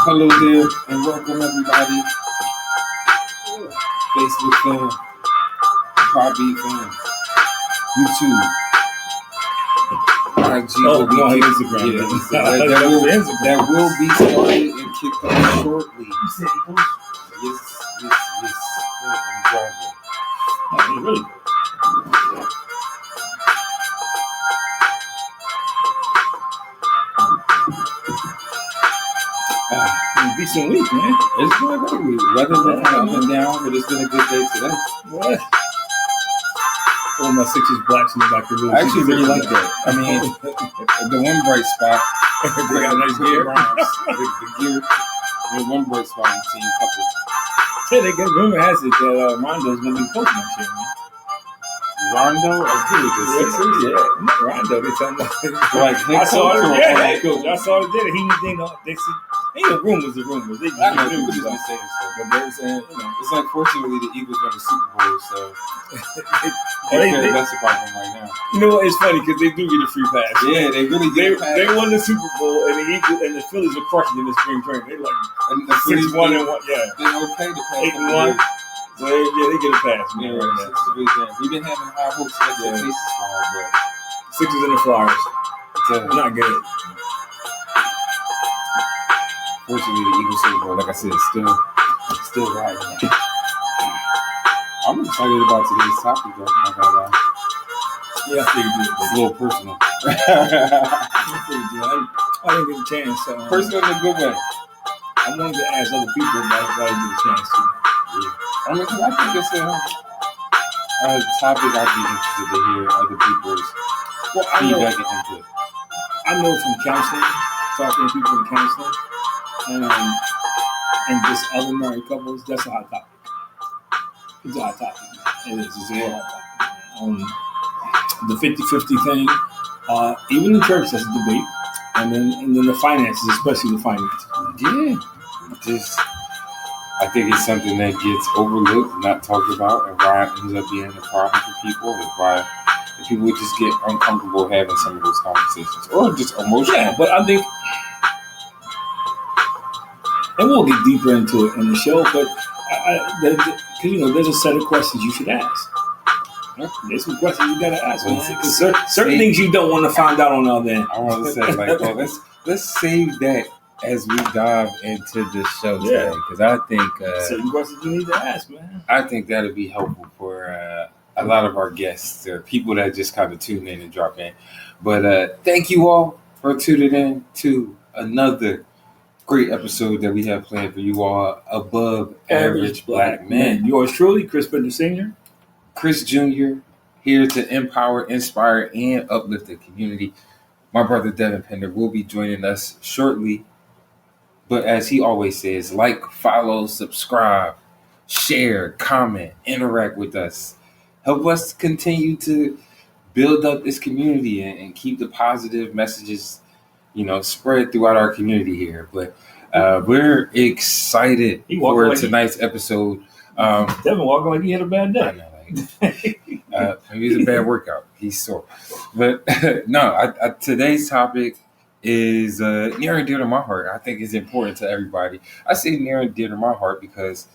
Hello there, and welcome everybody. Facebook fam, Podbean fam, YouTube, IG. Instagram. That will be started and kicked off shortly. You said he goes? Yes. I'm driving. Oh, really? Decent week, man. It's been a good week. Weather's been up and down, but it's been a good day today. What? All my Sixers blacks in the back of the room. I actually really like that. I mean, the one bright spot. They got a nice gear. The gear. There's one bright spot in the team. Couple. Yeah, they get rumor has it that Rondo's gonna be coach next year, man. Rondo or who? The Sixers? Yeah, Rondo. They talking about like I saw it. Yeah, head coach. I saw it. They said ain't no rumors. The rumors. They I know just people just stuff. be saying stuff. But they were saying, It's like fortunately the Eagles won the Super Bowl, so they, that's about them right now. you know what? It's funny because they do get a free pass. Yeah, they really They get they won the Super Bowl and the Eagles and the Phillies are crushing in the spring training. They like and the Phillies 6-1 and 1. Yeah, They're okay to play 8-1. So they get a pass, man. Yeah, Right it's a good game. We've been having high hopes and expectations for them, but Sixers and the Flyers. Not good. fortunately the Eagles Super Bowl, like I said, still riding. I'm excited about today's topic, though. I'm not gonna lie. Yeah, I figured you It's a little personal. I didn't get a chance. Personal in a good way. I wanted to ask other people, but I didn't get a chance to. I mean, 'cause I think it's a topic I'd be interested to hear other people's feedback and input. I know from counseling, talking to people in counseling, and just other married couples, that's a hot topic. It's a hot topic. It is. It's a real hot topic. The 50-50 thing, even in church, that's a debate. And then the finances, especially the finances. Yeah. I think it's something that gets overlooked, not talked about, and why it ends up being a problem for people, and why people just get uncomfortable having some of those conversations, or just emotional. Yeah, but I think, and we'll get deeper into it in the show, but because there's a set of questions you should ask. There's some questions you gotta ask. Because certain things you don't want to find out on the other end. I want to say, let's save that as we dive into this show today, because I think certain questions you need to ask, man. I think that'll be helpful for a lot of our guests, or people that just kind of tune in and drop in. But thank you all for tuning in to another great episode that we have planned for you all, Above Average Black Men. Yours truly, Chris Bender Sr., Chris Jr., here to empower, inspire, and uplift the community. My brother Devin Pender will be joining us shortly. But as he always says, like, follow, subscribe, share, comment, interact with us. Help us continue to build up this community and keep the positive messages, spread throughout our community here. But we're excited for tonight's episode. Devin walking like he had a bad day. I know, maybe it's a bad workout. He's sore. But no, today's topic is near and dear to my heart. I think it's important to everybody. I say near and dear to my heart because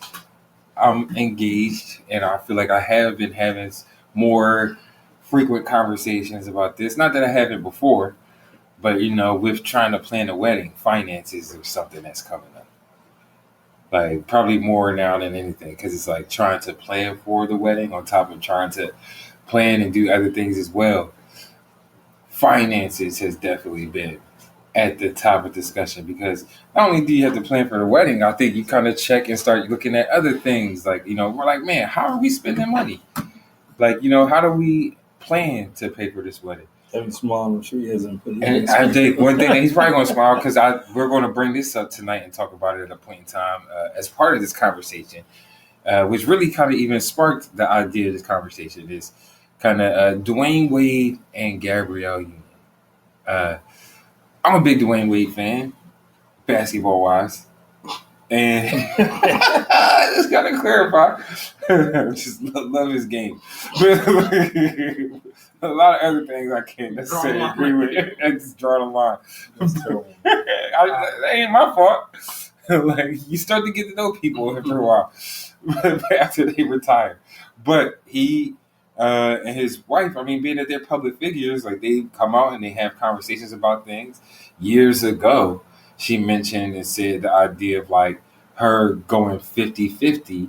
I'm engaged, and I feel like I have been having more frequent conversations about this. Not that I haven't before, but with trying to plan a wedding, finances are something that's coming up. Like probably more now than anything, because it's like trying to plan for the wedding on top of trying to plan and do other things as well. Finances has definitely been at the top of discussion, because not only do you have to plan for the wedding, I think you kind of check and start looking at other things. Like, we're like, man, how are we spending money? Like, how do we plan to pay for this wedding? Devin's smiling. I'm sure he hasn't put it in. And I think one thing that he's probably going to smile, because we're going to bring this up tonight and talk about it at a point in time as part of this conversation, which really kind of even sparked the idea of this conversation, is kind of Dwayne Wade and Gabrielle Union. I'm a big Dwayne Wade fan, basketball-wise. And I just got to clarify, just love his game. A lot of other things I can't necessarily agree with. I just draw the line. That ain't my fault. Like you start to get to know people after a while, after they retire. But he and his wife, I mean, being that they're public figures, like they come out and they have conversations about things. Years ago, she mentioned and said the idea of like her going 50-50,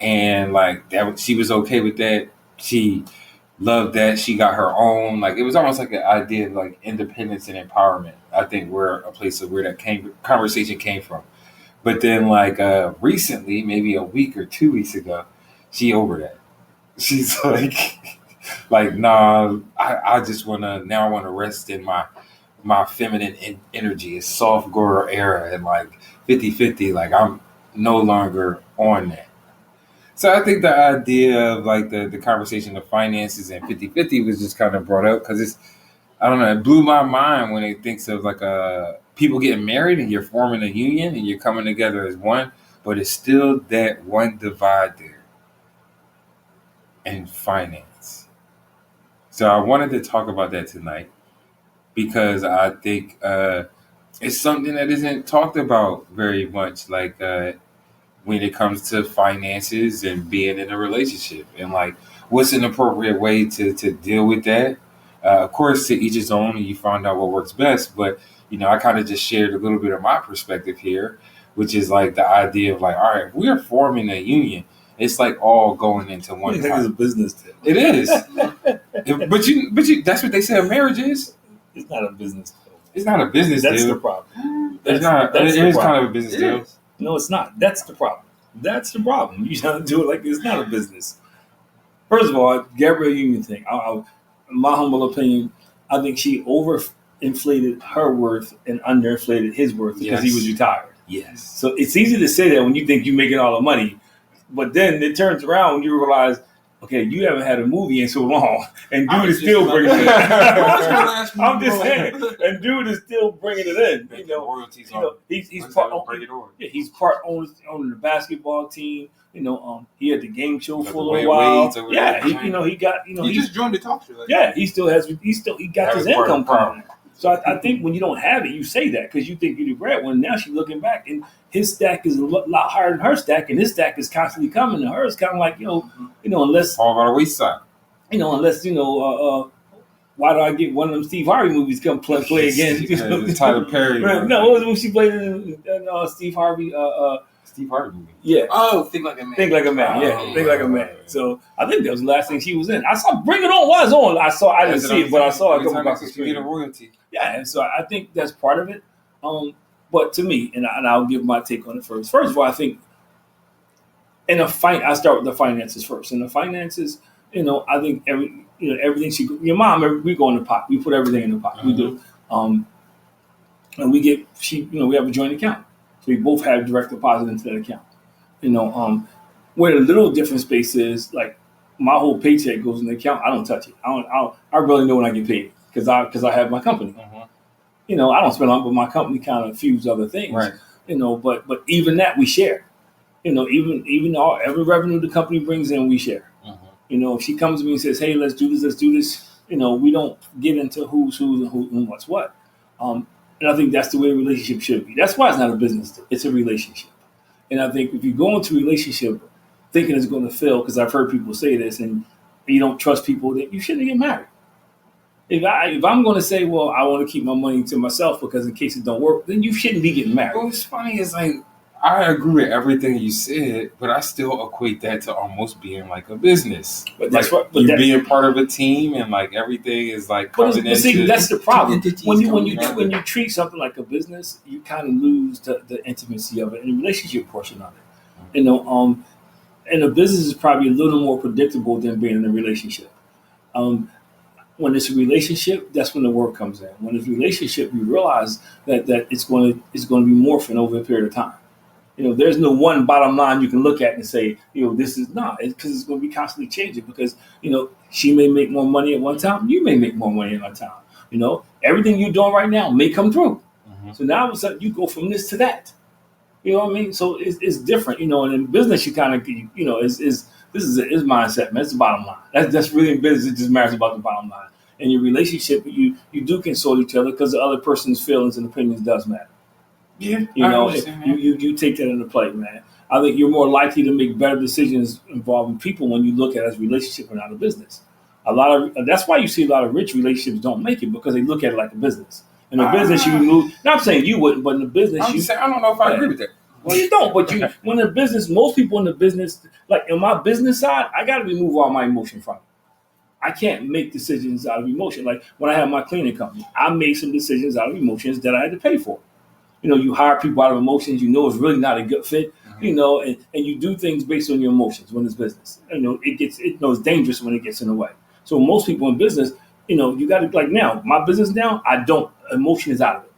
and like that she was okay with that. She loved that. She got her own, like it was almost like an idea of like independence and empowerment. I think where a place of where that conversation came from. But then like recently, maybe a week or 2 weeks ago, she over that. She's like nah, I just wanna now I wanna rest in my feminine energy. It's soft girl era, and like 50-50, like I'm no longer on that. So I think the idea of like the conversation of finances and 50-50 was just kind of brought up because it's, I don't know, it blew my mind when it thinks of like people getting married and you're forming a union and you're coming together as one, but it's still that one divide there in finance. So I wanted to talk about that tonight because I think it's something that isn't talked about very much. Like when it comes to finances and being in a relationship, and like what's an appropriate way to deal with that. Of course, to each his own, and you find out what works best. But I kind of just shared a little bit of my perspective here, which is like the idea of like, all right, if we are forming a union, it's like all going into one. I think it's a business tip. It is, but you, that's what they say a marriage is. It's not a business deal. It's not a business That's deal. the problem. It's not. It is kind of a business deal. No, it's not. That's the problem. That's the problem. You trying to do it like it's not a business. First of all, Gabrielle Union thing. My humble opinion, I think she overinflated her worth and underinflated his worth because he was retired. Yes. So it's easy to say that when you think you're making all the money, but then it turns around when you realize, okay, you haven't had a movie in so long, and dude is still bringing it in. I'm just saying, and dude is still bringing it in. Royalties he's part owner the basketball team. He had the game show for a little while. Yeah, he got he just joined the talk show. Yeah, he got his income coming. So I think when you don't have it, you say that because you think you're the bread one. Now she's looking back, and his stack is a lot higher than her stack, and his stack is constantly coming. And hers kind of like unless all about the waist side. Unless why do I get one of them Steve Harvey movies come play again? Tyler Perry. No, what was when she played in Steve Harvey? Steve Harvey movie. Yeah. Oh, Think Like a Man. Think Like a Man. Yeah, Think Like a Man. So I think that was the last thing she was in. I saw Bring It On was on. I didn't see it, but I saw it come across the screen. A royalty. Yeah, and so I think that's part of it. But to me, and I'll give my take on it first. First of all, I think in a fight, I start with the finances first. In the finances, I think everything your mom, we go in the pot. We put everything in the pot. Mm-hmm. We do. And we get we have a joint account. So we both have direct deposit into that account. Where the little different space is, like my whole paycheck goes in the account. I don't touch it. I really know when I get paid because I have my company. Mm-hmm. I don't spend on, but my company kind of fuels other things. Right. But even that we share. Even every revenue the company brings in, we share. Mm-hmm. If she comes to me and says, "Hey, let's do this," we don't get into who's and who and what's what. And I think that's the way a relationship should be. That's why it's not a business deal. It's a relationship. And I think if you go into a relationship thinking it's going to fail, because I've heard people say this, and you don't trust people, that you shouldn't get married. If I'm going to say, well, I want to keep my money to myself because in case it don't work, then you shouldn't be getting married. What's funny is like, I agree with everything you said, but I still equate that to almost being like a business. But that's like you being part of a team and like everything is like coming into. See, that's the problem. When you treat something like a business, you kind of lose the intimacy of it and the relationship portion of it. Mm-hmm. And a business is probably a little more predictable than being in a relationship. When it's a relationship, that's when the work comes in. When it's a relationship, you realize that it's going to be morphing over a period of time. There's no one bottom line you can look at and say, this is not, because it's going to be constantly changing because, she may make more money at one time. You may make more money at one time. Everything you're doing right now may come through. Mm-hmm. So now all of a sudden you go from this to that. You know what I mean? So it's different, and in business you kind of, this is mindset, man. It's the bottom line. That's really in business. It just matters about the bottom line. In your relationship, you do consult each other because the other person's feelings and opinions does matter. Yeah, You I know, understand you take that into play, man. I think you're more likely to make better decisions involving people when you look at it as a relationship and not a business. That's why you see a lot of rich relationships don't make it because they look at it like a business. In a business, you move. Not I'm saying you wouldn't, but in a business, I'm just saying, I don't know if I agree with that. Well, you don't, but when in a business, most people in the business, like in my business side, I got to remove all my emotion from it. I can't make decisions out of emotion. Like when I had my cleaning company, I made some decisions out of emotions that I had to pay for. You know, you hire people out of emotions, you know it's really not a good fit, you know, and you do things based on your emotions when it's business. You know, it's dangerous when it gets in the way. So most people in business, you know, you got to, like now, my business now, emotion is out of it.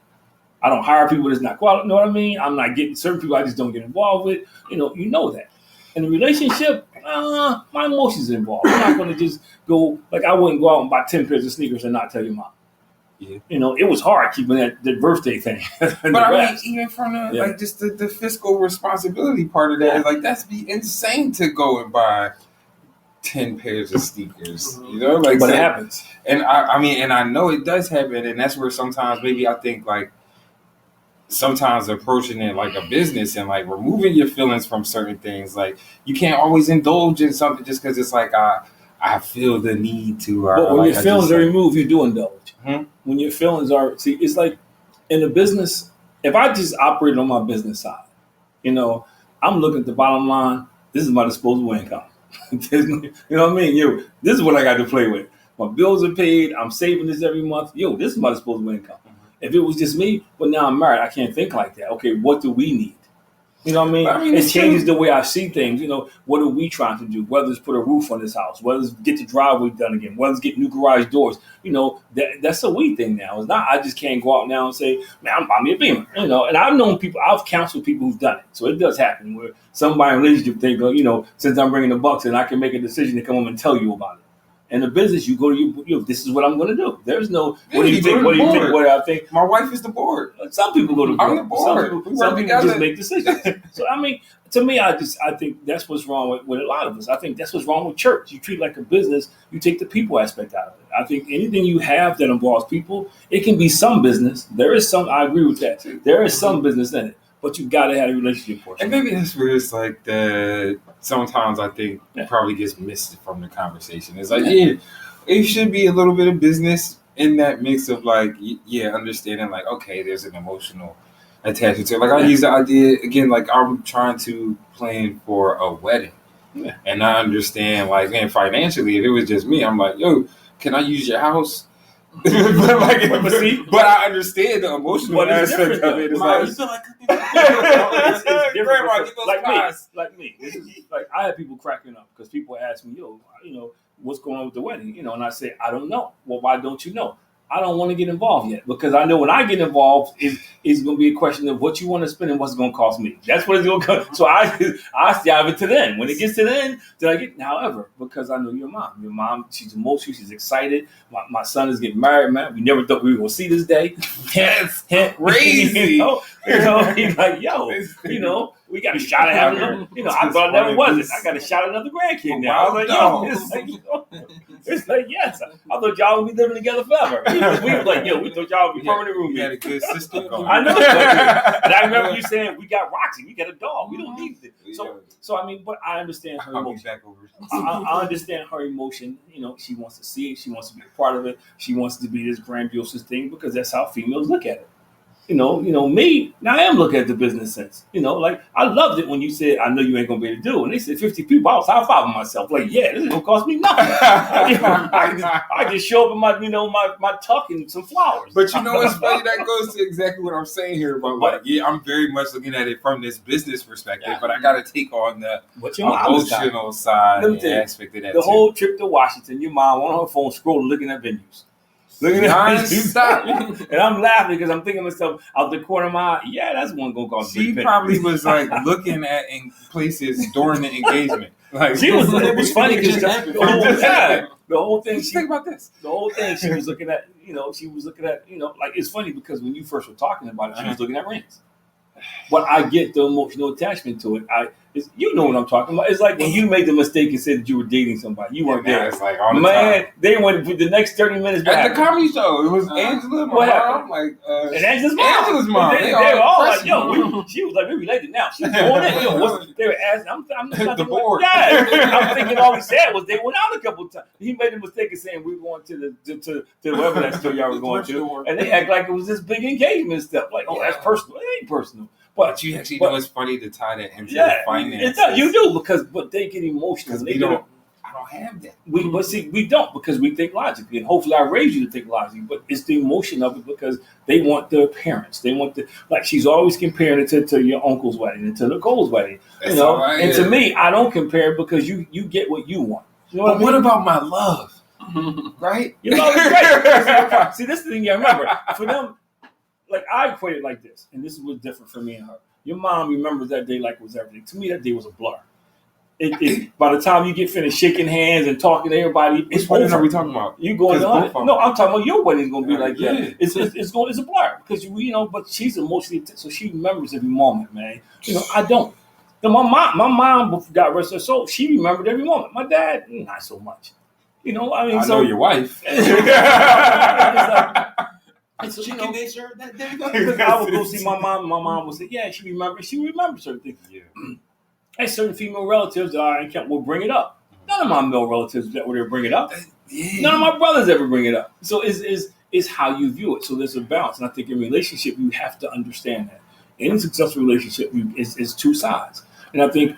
I don't hire people that's not qualified, you know what I mean? I'm not getting certain people I just don't get involved with. You know that. In a relationship, my emotions are involved. I'm not going to just go, like I wouldn't go out and buy 10 pairs of sneakers and not tell your mom. Yeah. You know, it was hard keeping that birthday thing. But I mean, even from like just the fiscal responsibility part of that, like that's be insane to go and buy 10 pairs of sneakers. You know, like but it happens. And I mean, and I know it does happen, and that's where sometimes maybe I think like sometimes approaching it like a business and like removing your feelings from certain things, like you can't always indulge in something just because it's like I feel the need to. But when like, your feelings are removed, you do indulge. Hmm? When your feelings are, see, it's like in a business, if I just operate on my business side, you know, I'm looking at the bottom line. This is my disposable income. You know what I mean? This is what I got to play with. My bills are paid. I'm saving this every month. This is my disposable income. If it was just me, but now I'm married, I can't think like that. Okay, what do we need? You know what I mean? It changes the way I see things. You know, what are we trying to do? Whether it's put a roof on this house, whether it's get the driveway done again, whether it's get new garage doors. You know, that's a we thing now. It's not, I just can't go out now and say, man, I'm buying me a Beamer. You know, and I've counseled people who've done it. So it does happen where somebody in a relationship think, you know, since I'm bringing the bucks in, I can make a decision to come home and tell you about it. In the business, you go to this is what I'm going to do. There's no, what do you think? What do you think? What do I think? My wife is the board. Some people go to board. I'm the board. Some people just make decisions. So I mean, to me, I think that's what's wrong with a lot of us. I think that's what's wrong with church. You treat it like a business. You take the people aspect out of it. I think anything you have that involves people, it can be some business. There is some. I agree with that. There is some business in it, but you got to have a relationship portion. And maybe that's where it's like that. Sometimes I think it probably gets missed from the conversation. It's like, it should be a little bit of business in that mix of like, understanding like, okay, there's an emotional attachment to it. Like I use the idea again, like I'm trying to plan for a wedding, and I understand like, man, financially, if it was just me, I'm like, yo, can I use your house? but I understand the emotional aspect of it. It's like, you feel like it's Grandma, get those pies. Like me. This is, like I have people cracking up because people ask me, you know, what's going on with the wedding? You know, and I say, I don't know. Well, why don't you know? I don't want to get involved yet because I know when I get involved, it's going to be a question of what you want to spend and what's going to cost me. That's what it's going to cost. So I dive it to then. When it gets to then I get. However, because I know your mom, she's emotional, she's excited. My son is getting married, man. We never thought we were going to see this day. That's crazy. You know, he's like, yo, you know, we got a shot at having another. You know, I thought it never wasn't. I got a shot at another grandkid now. I was like, yo, it's like, yes. I thought y'all would be living together forever. We were like, we thought y'all would be permanent roommates. You had a good sister. I know. And I remember you saying, we got Roxy, we got a dog. We don't need it. So I mean, but I understand her emotion. I understand her emotion. You know, she wants to see it. She wants to be a part of it. She wants to be this grandiose thing because that's how females look at it. You know, me, now I am looking at the business sense. You know, like, I loved it when you said, I know you ain't going to be able to do it. And they said 50 people, I was high-fiving myself. Like, this is going to cost me nothing. I just show up in my tuck and some flowers. But you know what's funny? That goes to exactly what I'm saying here. But like, I'm very much looking at it from this business perspective, but I got to take on the emotional side and aspect of that The whole trip to Washington, your mom on her phone scrolling, looking at venues. Looking at stop. And I'm laughing because I'm thinking to myself out the corner of my eye, that's one gonna cost me. She probably was like looking at in places during the engagement. Like it was funny because the whole thing. Think about this. The whole thing she was looking at, like it's funny because when you first were talking about it, she was looking at rings. But I get the emotional attachment to it. You know what I'm talking about. It's like when you made the mistake and said that you were dating somebody. You weren't there. It's like all the Man, time. they went for the next 30 minutes. At the comedy show, it was Angela, my what mom, and Angela's mom. Angela's mom. They were all like, yo, she was like, we related now. She's going in. They were asking, I'm the board. Yeah, I'm thinking all he said was they went out a couple of times. He made the mistake of saying we were going to wherever that store y'all was going to, and they act like it was this big engagement stuff. Like, oh, that's personal. It ain't personal. But you actually know it's funny to tie that into the finances. It does. You do but they get emotional. Because I don't have that. We don't because we think logically, and hopefully I raise you to think logically. But it's the emotion of it because they want their parents. They want she's always comparing it to your uncle's wedding and to Nicole's wedding. That's right. And to me, I don't compare because you get what you want. You know what about my love? Right? Your love is great. See, this is the thing you remember. For them, like I equate it like this, and this is what's different for me and her. Your mom remembers that day like it was everything. To me, that day was a blur. By the time you get finished shaking hands and talking to everybody, which wedding are we talking about? You going on? No, I'm talking about your wedding's going to be like that. Yeah. It's a blur because but she's emotionally so she remembers every moment, man. I don't. My mom got rest of her soul. She remembered every moment. My dad, not so much. I know your wife. So chicken nature that day. I would go see my mom. My mom would say, "Yeah, she remembers certain things." Yeah. And certain female relatives will bring it up. None of my male relatives that would ever bring it up. Yeah. None of my brothers ever bring it up. So it's how you view it. So there's a balance, and I think in relationship you have to understand that. In a successful relationship, is two sides, and I think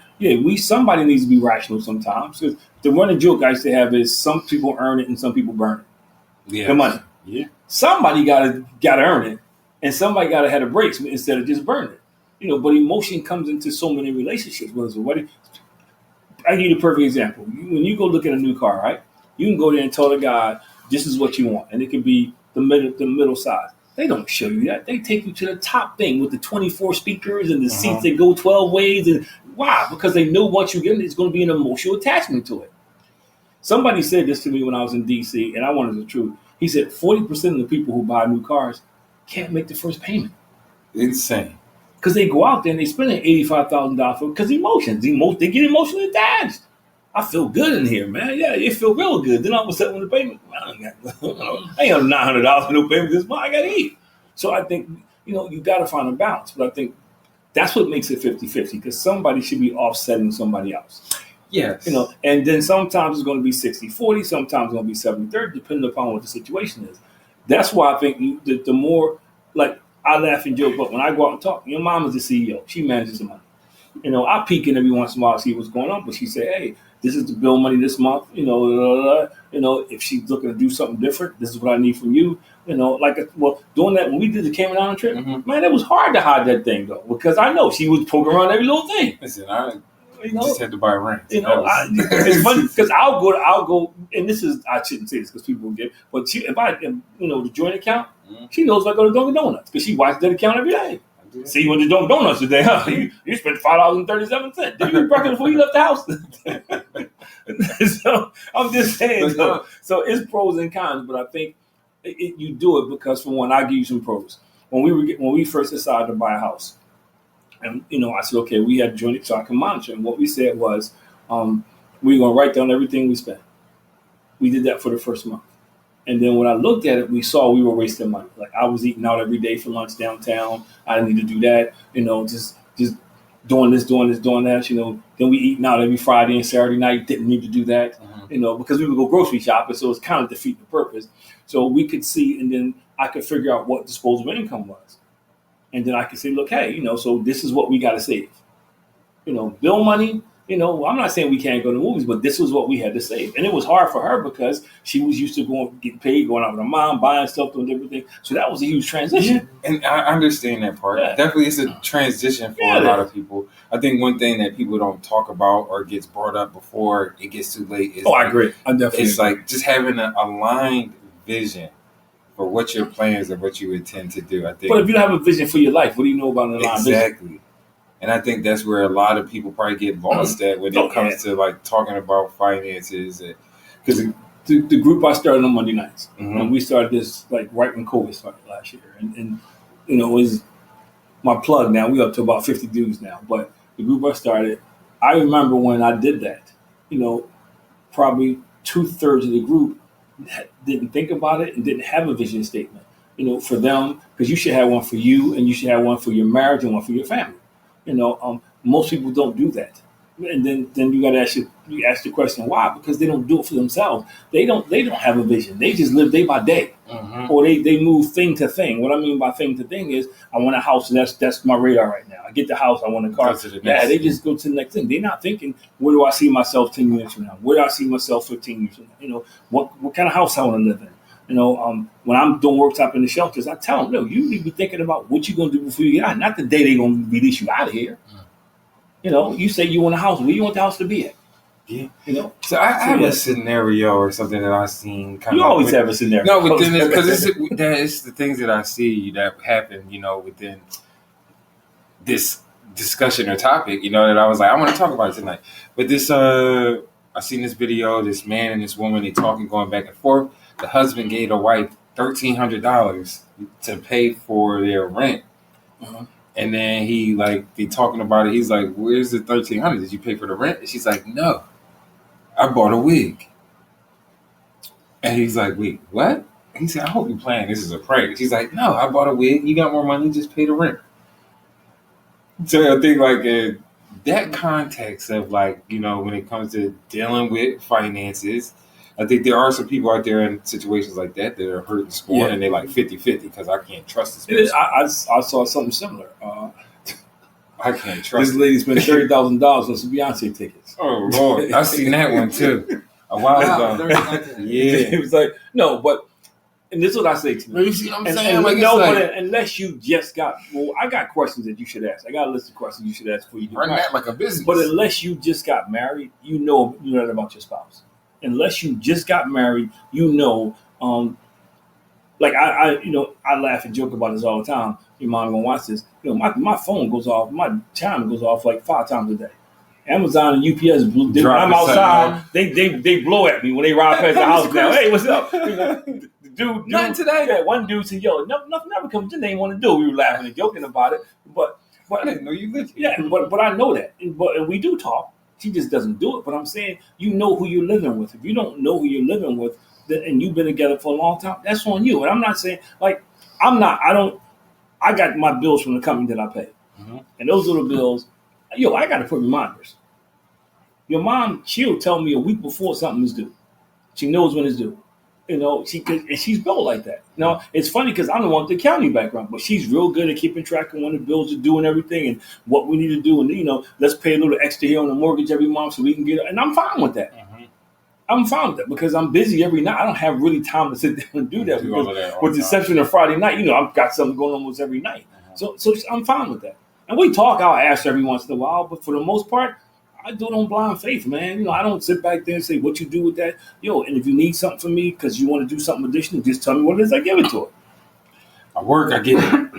somebody needs to be rational sometimes. Because the running joke I used to have is some people earn it and some people burn it. Yeah. The money. Yeah. Somebody gotta earn it, and somebody gotta have a break instead of just burn it. But emotion comes into so many relationships. Whether it's a wedding, I give you the perfect example. When you go look at a new car, right? You can go there and tell the guy, "This is what you want," and it can be the middle size. They don't show you that. They take you to the top thing with the 24 speakers and the seats that go 12 ways. And why? Because they know once you get it, it's going to be an emotional attachment to it. Somebody said this to me when I was in D.C., and I wanted the truth. He said 40% of the people who buy new cars can't make the first payment. Insane. Because they go out there and they spend $85,000 for because emotions. They get emotionally attached. I feel good in here, man. Yeah, you feel real good. Then all of a sudden, when the payment, I ain't got $900 for no payment this month. I got to eat. So I think, you got to find a balance. But I think that's what makes it 50-50 because somebody should be offsetting somebody else. Yes. And then sometimes it's going to be 60-40, sometimes it's going to be 70-30, depending upon what the situation is. That's why I think the more, like, I laugh and joke, but when I go out and talk, your mom is the CEO. She manages the money. I peek in every once in a while to see what's going on, but she said, hey, this is the bill money this month. If she's looking to do something different, this is what I need from you. Doing that when we did the Cayman Island trip, man, it was hard to hide that thing, though, because I know she was poking around every little thing. Listen, I just had to buy a ring. It's funny because I'll go, and this is, I shouldn't say this because people will get, but if I, the joint account, she knows I go to Dunkin' Donuts because she watches that account every day. See, you went to Dunkin' Donuts today, huh? You spent $5.37. Did you eat breakfast before you left the house? So I'm just saying, so it's pros and cons, but I think you do it because, for one, I'll give you some pros. When we first decided to buy a house, and I said, okay, we had to join it so I can monitor. And what we said was, we're going to write down everything we spent. We did that for the first month. And then when I looked at it, we saw we were wasting money. Like I was eating out every day for lunch downtown. I didn't need to do that. Just doing this, doing that. Then we eating out every Friday and Saturday night. Didn't need to do that. Because we would go grocery shopping, so it's kind of defeat the purpose. So we could see, and then I could figure out what disposable income was. And then I could say, look, hey, so this is what we got to save. Bill money, I'm not saying we can't go to movies, but this was what we had to save. And it was hard for her because she was used to getting paid, going out with her mom, buying stuff, doing everything. So that was a huge transition. Yeah. And I understand that part. Yeah. Definitely it's a transition for a lot of people. I think one thing that people don't talk about or gets brought up before it gets too late is I agree. I definitely it's like just having an aligned vision for what your plans and what you intend to do. I think. But if you don't have a vision for your life, what do you know about an aligned vision? Exactly. And I think that's where a lot of people probably get lost at when it comes to like talking about finances. Because the group I started on Monday nights, and we started this like right when COVID started last year, and it was my plug. Now we up to about 50 dudes now, but the group I started, I remember when I did that, probably 2/3 of the group didn't think about it and didn't have a vision statement, for them, because you should have one for you and you should have one for your marriage and one for your family. Most people don't do that. And then you got to ask the question why? Because they don't do it for themselves. They don't have a vision. They just live day by day, or they move thing to thing. What I mean by thing to thing is I want a house. And that's my radar right now. I get the house. I want a car. Yeah, they just go to the next thing. They're not thinking, where do I see myself 10 years from now? Where do I see myself 15 years from now? What kind of house I want to live in. When I'm doing workshop in the shelters, I tell them, no, you need to be thinking about what you're going to do before you get out. Not the day they're going to release you out of here. You say you want a house. Where you want the house to be at? Yeah. So I have a scenario or something that I've seen. You always have a scenario. No, within this, because it's the things that I see that happen, within this discussion or topic, that I was like, I want to talk about it tonight. But this, I seen this video, this man and this woman, they talking, going back and forth. The husband gave the wife $1,300 to pay for their rent. And then he they talking about it. He's like, "Where's the $1,300? Did you pay for the rent?" And she's like, "No, I bought a wig." And he's like, "Wait, what?" He said, "I hope you're playing. This is a prank." She's like, "No, I bought a wig. You got more money, just pay the rent." So I think in that context of when it comes to dealing with finances, I think there are some people out there in situations like that are hurt and scorned, and they 50-50 because I can't trust this person. I saw something similar. I can't trust this lady spent $30,000 on some Beyonce tickets. Oh Lord, I seen that one too a while ago. Yeah, it was like no, but and this is what I say to you. You see what I'm saying? Unless you just got I got questions that you should ask. I got a list of questions you should ask before you get run married. that like a business. But unless you just got married, you know that about your spouse. Unless you just got married, I laugh and joke about this all the time. Your mom gonna watch this. My phone goes off, my chime goes off 5 times a day. Amazon and UPS, when I'm outside, they blow at me when they ride past the house now. Hey, what's up? Dude, nothing today. Yeah, one dude said, "Yo, nothing ever comes. Just ain't want to do." We were laughing and joking about it, but I didn't know you lived. Yeah, but I know that, and we do talk. She just doesn't do it. But I'm saying, who you're living with. If you don't know who you're living with, and you've been together for a long time, that's on you. And I'm not saying I got my bills from the company that I pay. And those little bills, I got to put reminders. Your mom, she'll tell me a week before something is due. She knows when it's due. She's built like that. It's funny because I'm the one with the accounting background, but she's real good at keeping track of when the bills are due and everything and what we need to do. And, let's pay a little extra here on the mortgage every month so we can get it. And I'm fine with that. I'm fine with that because I'm busy every night. I don't have really time to sit down and do that. With the exception of Friday night, I've got something going on almost every night. So I'm fine with that. And we talk, I'll ask every once in a while, but for the most part, I do it on blind faith, man. I don't sit back there and say, what you do with that? And if you need something from me because you want to do something additional, just tell me what it is. I give it to her. I work, I get it.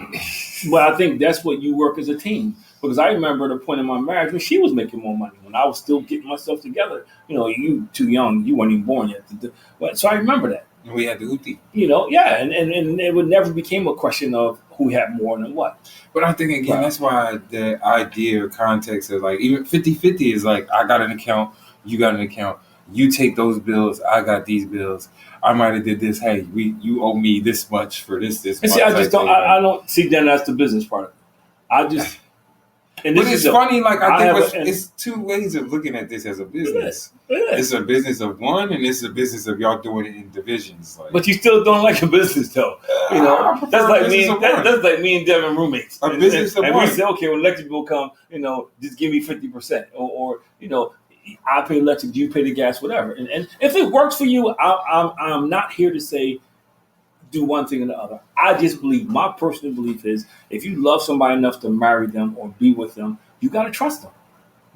But I think that's what you work as a team. Because I remember the point in my marriage when she was making more money, when I was still getting myself together. You too young, you weren't even born yet. So I remember that. And we had the Uti. Yeah, and it would never became a question of who had more than what. But I think, again, that's why the idea or context of even 50-50 is I got an account, you got an account, you take those bills, I got these bills. I might have did this. Hey, you owe me this much for this. And see, I just don't. I don't see then that's the business part of it. I just. And but it's funny, I think it's two ways of looking at this as a business. It's a business of one, and it's a business of y'all doing it in divisions. But you still don't like a business, though. That's like me. That's like me and Devin roommates. A business of one. And we say, okay, when electric bill come, just give me 50%, or I pay electric, you pay the gas, whatever. And if it works for you, I'm not here to say do one thing or the other. I just believe, my personal belief is, if you love somebody enough to marry them or be with them, you got to trust them.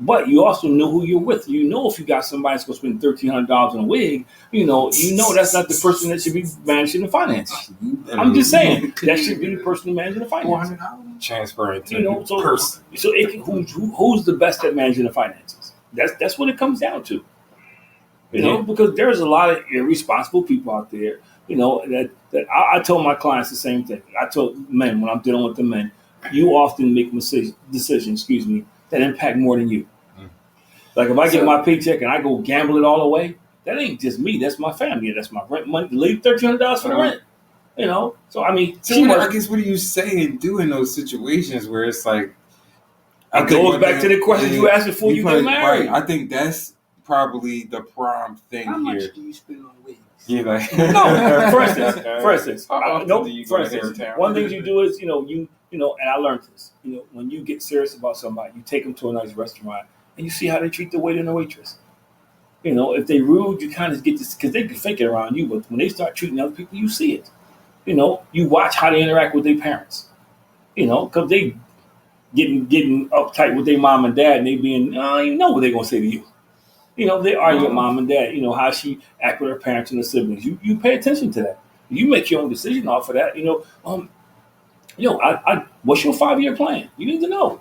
But you also know who you're with. If you got somebody that's going to spend $1,300 on a wig, that's not the person that should be managing the finances. I'm just saying that should be the person managing the finances. Transferring to person. So who's the best at managing the finances? That's what it comes down to. Because there's a lot of irresponsible people out there. That I tell my clients the same thing. I told men when I'm dealing with the men, you often make decisions, that impact more than you. Like if I get my paycheck and I go gamble it all away, that ain't just me. That's my family. That's my rent money. Leave $1,300 for rent. You know. So I mean, I guess what do you say and do in those situations where it's like? It goes back to the question you asked before you get married. Right. I think that's probably the prime thing here. How much do you spend on wigs? Yeah, like no. For instance, one thing you do is you know, and I learned this. You know, when you get serious about somebody, you take them to a nice restaurant and you see how they treat the waiter and the waitress. You know, if they rude, you kind of get this because they can fake it around you, but when they start treating other people, you see it. You know, you watch how they interact with their parents. You know, because they getting uptight with their mom and dad, and they being, you know what they're gonna say to you. You know, they argue with mom and dad. You know how she act with her parents and her siblings. You pay attention to that. You make your own decision off of that. You know, what's your 5-year plan? You need to know.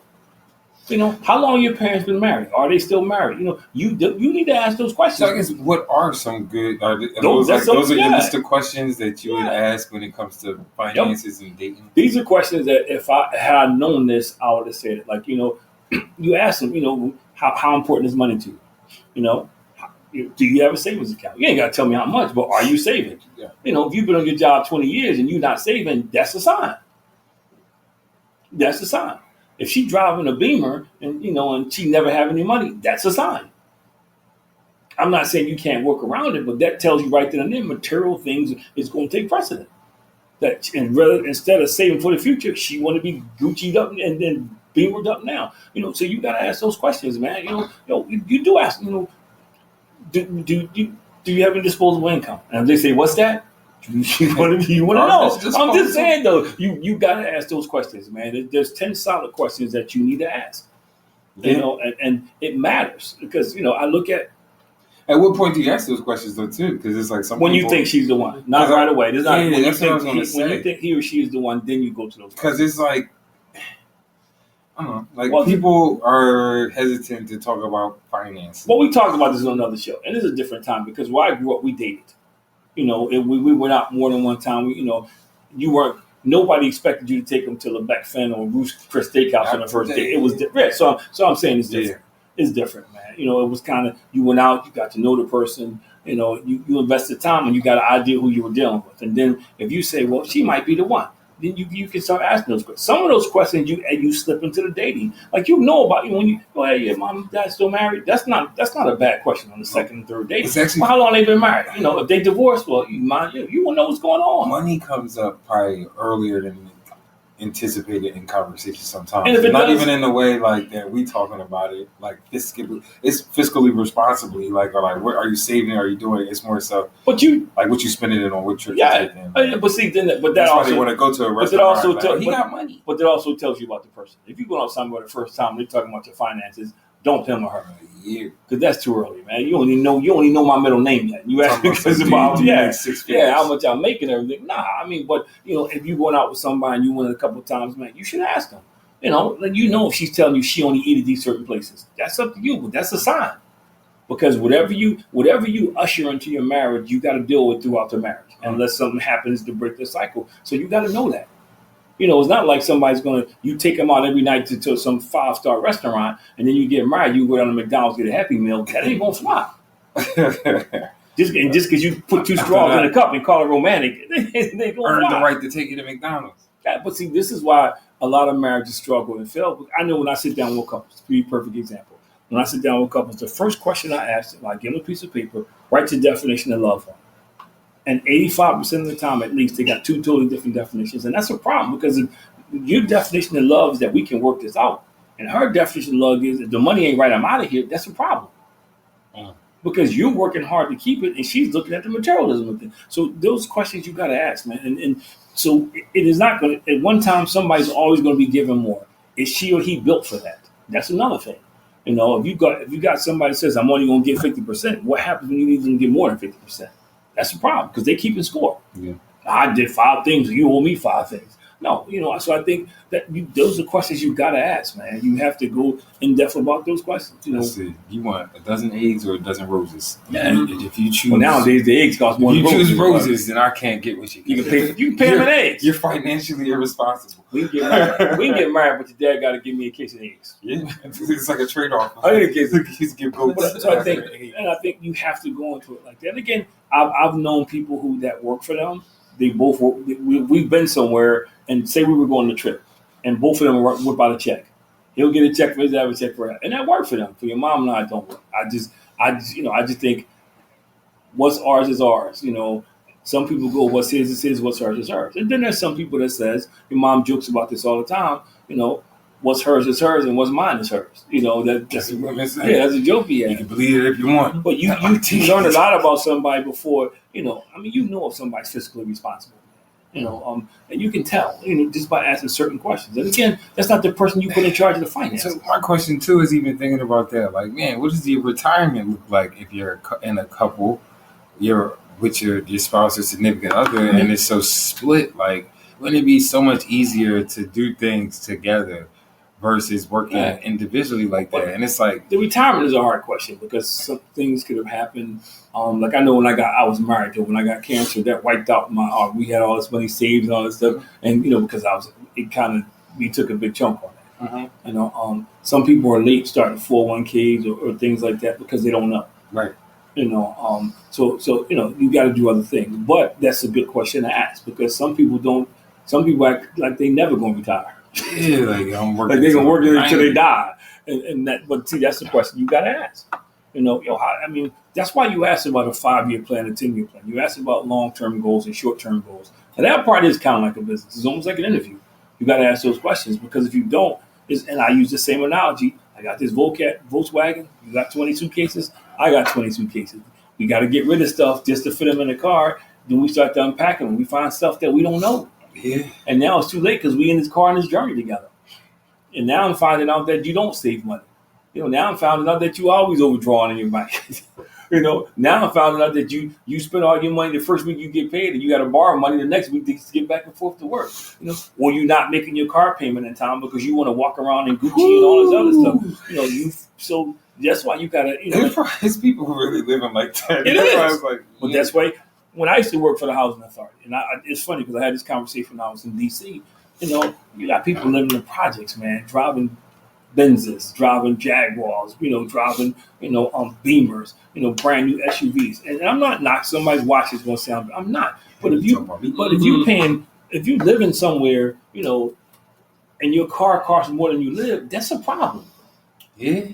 You know, how long your parents been married? Are they still married? You know, you need to ask those questions. So I guess what are some good? Those are your list of questions that you would ask when it comes to finances and dating. These are questions that if I had known this, I would have said it. Like, you know, you ask them, you know, how important is money to you? You know, do you have a savings account? You ain't got to tell me how much, but are you saving? Yeah. You know, if you've been on your job 20 years and you're not saving, that's a sign. That's a sign. If she driving a Beamer and you know and she never have any money, that's a sign. I'm not saying you can't work around it, but that tells you right then and there material things is going to take precedent. That and rather instead of saving for the future, she want to be Gucci'd up and then Beamered up now. You know, so you got to ask those questions, man. You do ask. You know, do you have any disposable income? And if they say, "What's that?" You want to know. I'm just saying though, you got to ask those questions, man. There's 10 solid questions that you need to ask. Yeah. You know, and it matters because you know I look at. At what point do you ask those questions though too? Because it's like when you think she's the one, not right away. There's not. When you think he or she is the one, then you go to those. Because it's like. I don't know. Like people are hesitant to talk about finance. Well, we talked about this on another show, and this is a different time because where I grew up, we dated. You know, we went out more than one time. Nobody expected you to take them to Lebec Finn or Roost Chris Steakhouse on the first date. It was different. So I'm saying it's different. Yeah. It's different, man. You know, it was kind of, you went out, you got to know the person. You know, you invested time and you got an idea who you were dealing with. And then if you say, well, she might be the one, then you can start asking those questions. Some of those questions you slip into the dating. Like you know about when you go, hey, your mom and dad still married? That's not a bad question on the second and third date. It's actually, well, how long they been married? You know, if they divorced, well, you want to know what's going on. Money comes up probably earlier than anticipated in conversation sometimes. And if not even in the way like that we talking about it, like it's fiscally responsibly, like what are you saving? Are you doing? It's more so. But you like what you spending it on, what trip you're taking. But see, that's also why they want to go to a restaurant. He got money. But it also tells you about the person. If you go out somewhere the first time, they're talking about your finances. Don't tell them or her. Yeah, because that's too early, man. You only know my middle name yet. You ask me because about how much I'm making and everything. Nah, I mean, but you know, if you going out with somebody and you went a couple of times, man, you should ask them. You know, if she's telling you she only eat at these certain places, that's up to you. But that's a sign, because whatever you usher into your marriage, you got to deal with throughout the marriage, unless something happens to break the cycle. So you got to know that. You know, it's not like somebody's you take them out every night to some 5-star restaurant and then you get married, you go down to McDonald's, get a Happy Meal. That ain't going to fly. just because you put 2 straws in a cup and call it romantic, they don't earn the right to take you to McDonald's. Yeah, but see, this is why a lot of marriages struggle and fail. I know when I sit down with couples, to be a perfect example. When I sit down with couples, the first question I ask them, I give them a piece of paper, write your definition of love on. And 85% of the time, at least, they got 2 totally different definitions. And that's a problem because your definition of love is that we can work this out. And her definition of love is if the money ain't right, I'm out of here. That's a problem. Because you're working hard to keep it and she's looking at the materialism of it. So those questions you got to ask, man. And so it is not going to, at one time, somebody's always going to be given more. Is she or he built for that? That's another thing. You know, if you got somebody that says, I'm only going to get 50%, what happens when you need them to get more than 50%? That's a problem because they keep in score. Yeah. I did 5 things. You owe me 5 things. No, so I think that those are questions you got to ask, man. You have to go in depth about those questions. Let's see. You want a dozen eggs or a dozen roses? Yeah. If you choose, well, nowadays the eggs cost more. If than you choose roses, roses, then I can't get what you can pay. You can pay them in eggs. You're financially irresponsible. We can get married, but your dad got to give me a case of eggs. Yeah, it's like a trade-off. I think he's give goats. So I think you have to go into it like that. And again, I've known people that work for them. They both work. We've been somewhere, and say we were going on a trip, and both of them whip out a check. He'll get a check for his dad, a check for her, and that worked for them. For your mom and I, don't work. I just think what's ours is ours. Some people go, what's his is his, what's hers is hers. And then there's some people that says, your mom jokes about this all the time. What's hers is hers, and what's mine is hers. That's what women say. Yeah, that's a joke. Yeah, you can believe it if you want. But you learn a lot about somebody before. If somebody's fiscally responsible. And you can tell, just by asking certain questions. And again, that's not the person you put in charge of the finances. So my question too is even thinking about that. Like, man, what does your retirement look like if you're in a couple, you're with your spouse or significant other, and it's so split? Like, wouldn't it be so much easier to do things together versus working individually like that? And it's like the retirement is a hard question because some things could have happened. Like I know when I was married, when I got cancer, that wiped out my heart. We had all this money saved and all this stuff, and because we took a big chunk on that. Some people are late starting 401ks or things like that because they don't know. Right. So you got to do other things, but that's a good question to ask because some people don't. Some people act like they never going to retire. Yeah, like I'm working. Like they're gonna work until they die, and that. But see, that's the question you got to ask. That's why you ask about a 5-year plan, a 10-year plan. You ask about long-term goals and short-term goals, and that part is kind of like a business. It's almost like an interview. You got to ask those questions because if you don't, and I use the same analogy. I got this Volkswagen. You got 20 suitcases. I got 20 suitcases. We got to get rid of stuff just to fit them in the car. Then we start to unpack them. We find stuff that we don't know. Yeah. And now it's too late because we in this car on this journey together. And now I'm finding out that you don't save money. Now I'm finding out that you always overdrawing in your bank. Now I'm finding out that you spend all your money the first week you get paid and you got to borrow money the next week to get back and forth to work. Or you're not making your car payment in time because you want to walk around in Gucci and all this other stuff. So that's why you got to, It's people who really living like that. It is. But that's why when I used to work for the Housing Authority, and it's funny because I had this conversation when I was in D.C., you got people living in projects, man, driving Benzes, driving Jaguars, driving, Beamers, brand new SUVs. And I'm not knocking somebody's watch is going to sound, I'm not. But if you living somewhere, and your car costs more than you live, that's a problem. Yeah.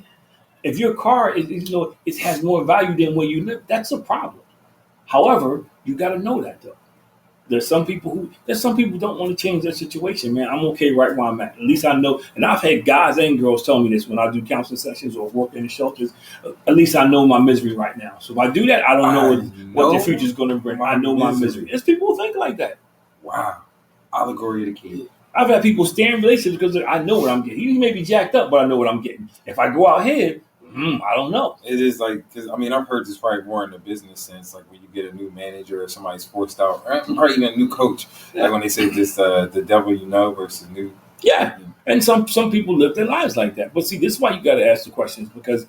If your car it has more value than where you live, that's a problem. However, you got to know that though. There's some people who don't want to change their situation, man. I'm okay right where I'm at. At least I know, and I've had guys and girls tell me this when I do counseling sessions or work in the shelters. At least I know my misery right now. So if I do that, I don't know what the future is going to bring. I know my misery. There's people who think like that. Wow. Allegory of the kid. I've had people stay in relationships because I know what I'm getting. He may be jacked up, but I know what I'm getting. If I go out here, I don't know. It is like, because I've heard this probably more in the business sense, like when you get a new manager or somebody's forced out, or even a new coach, like when they say this, the devil versus new. Yeah, and some people live their lives like that. But see, this is why you got to ask the questions because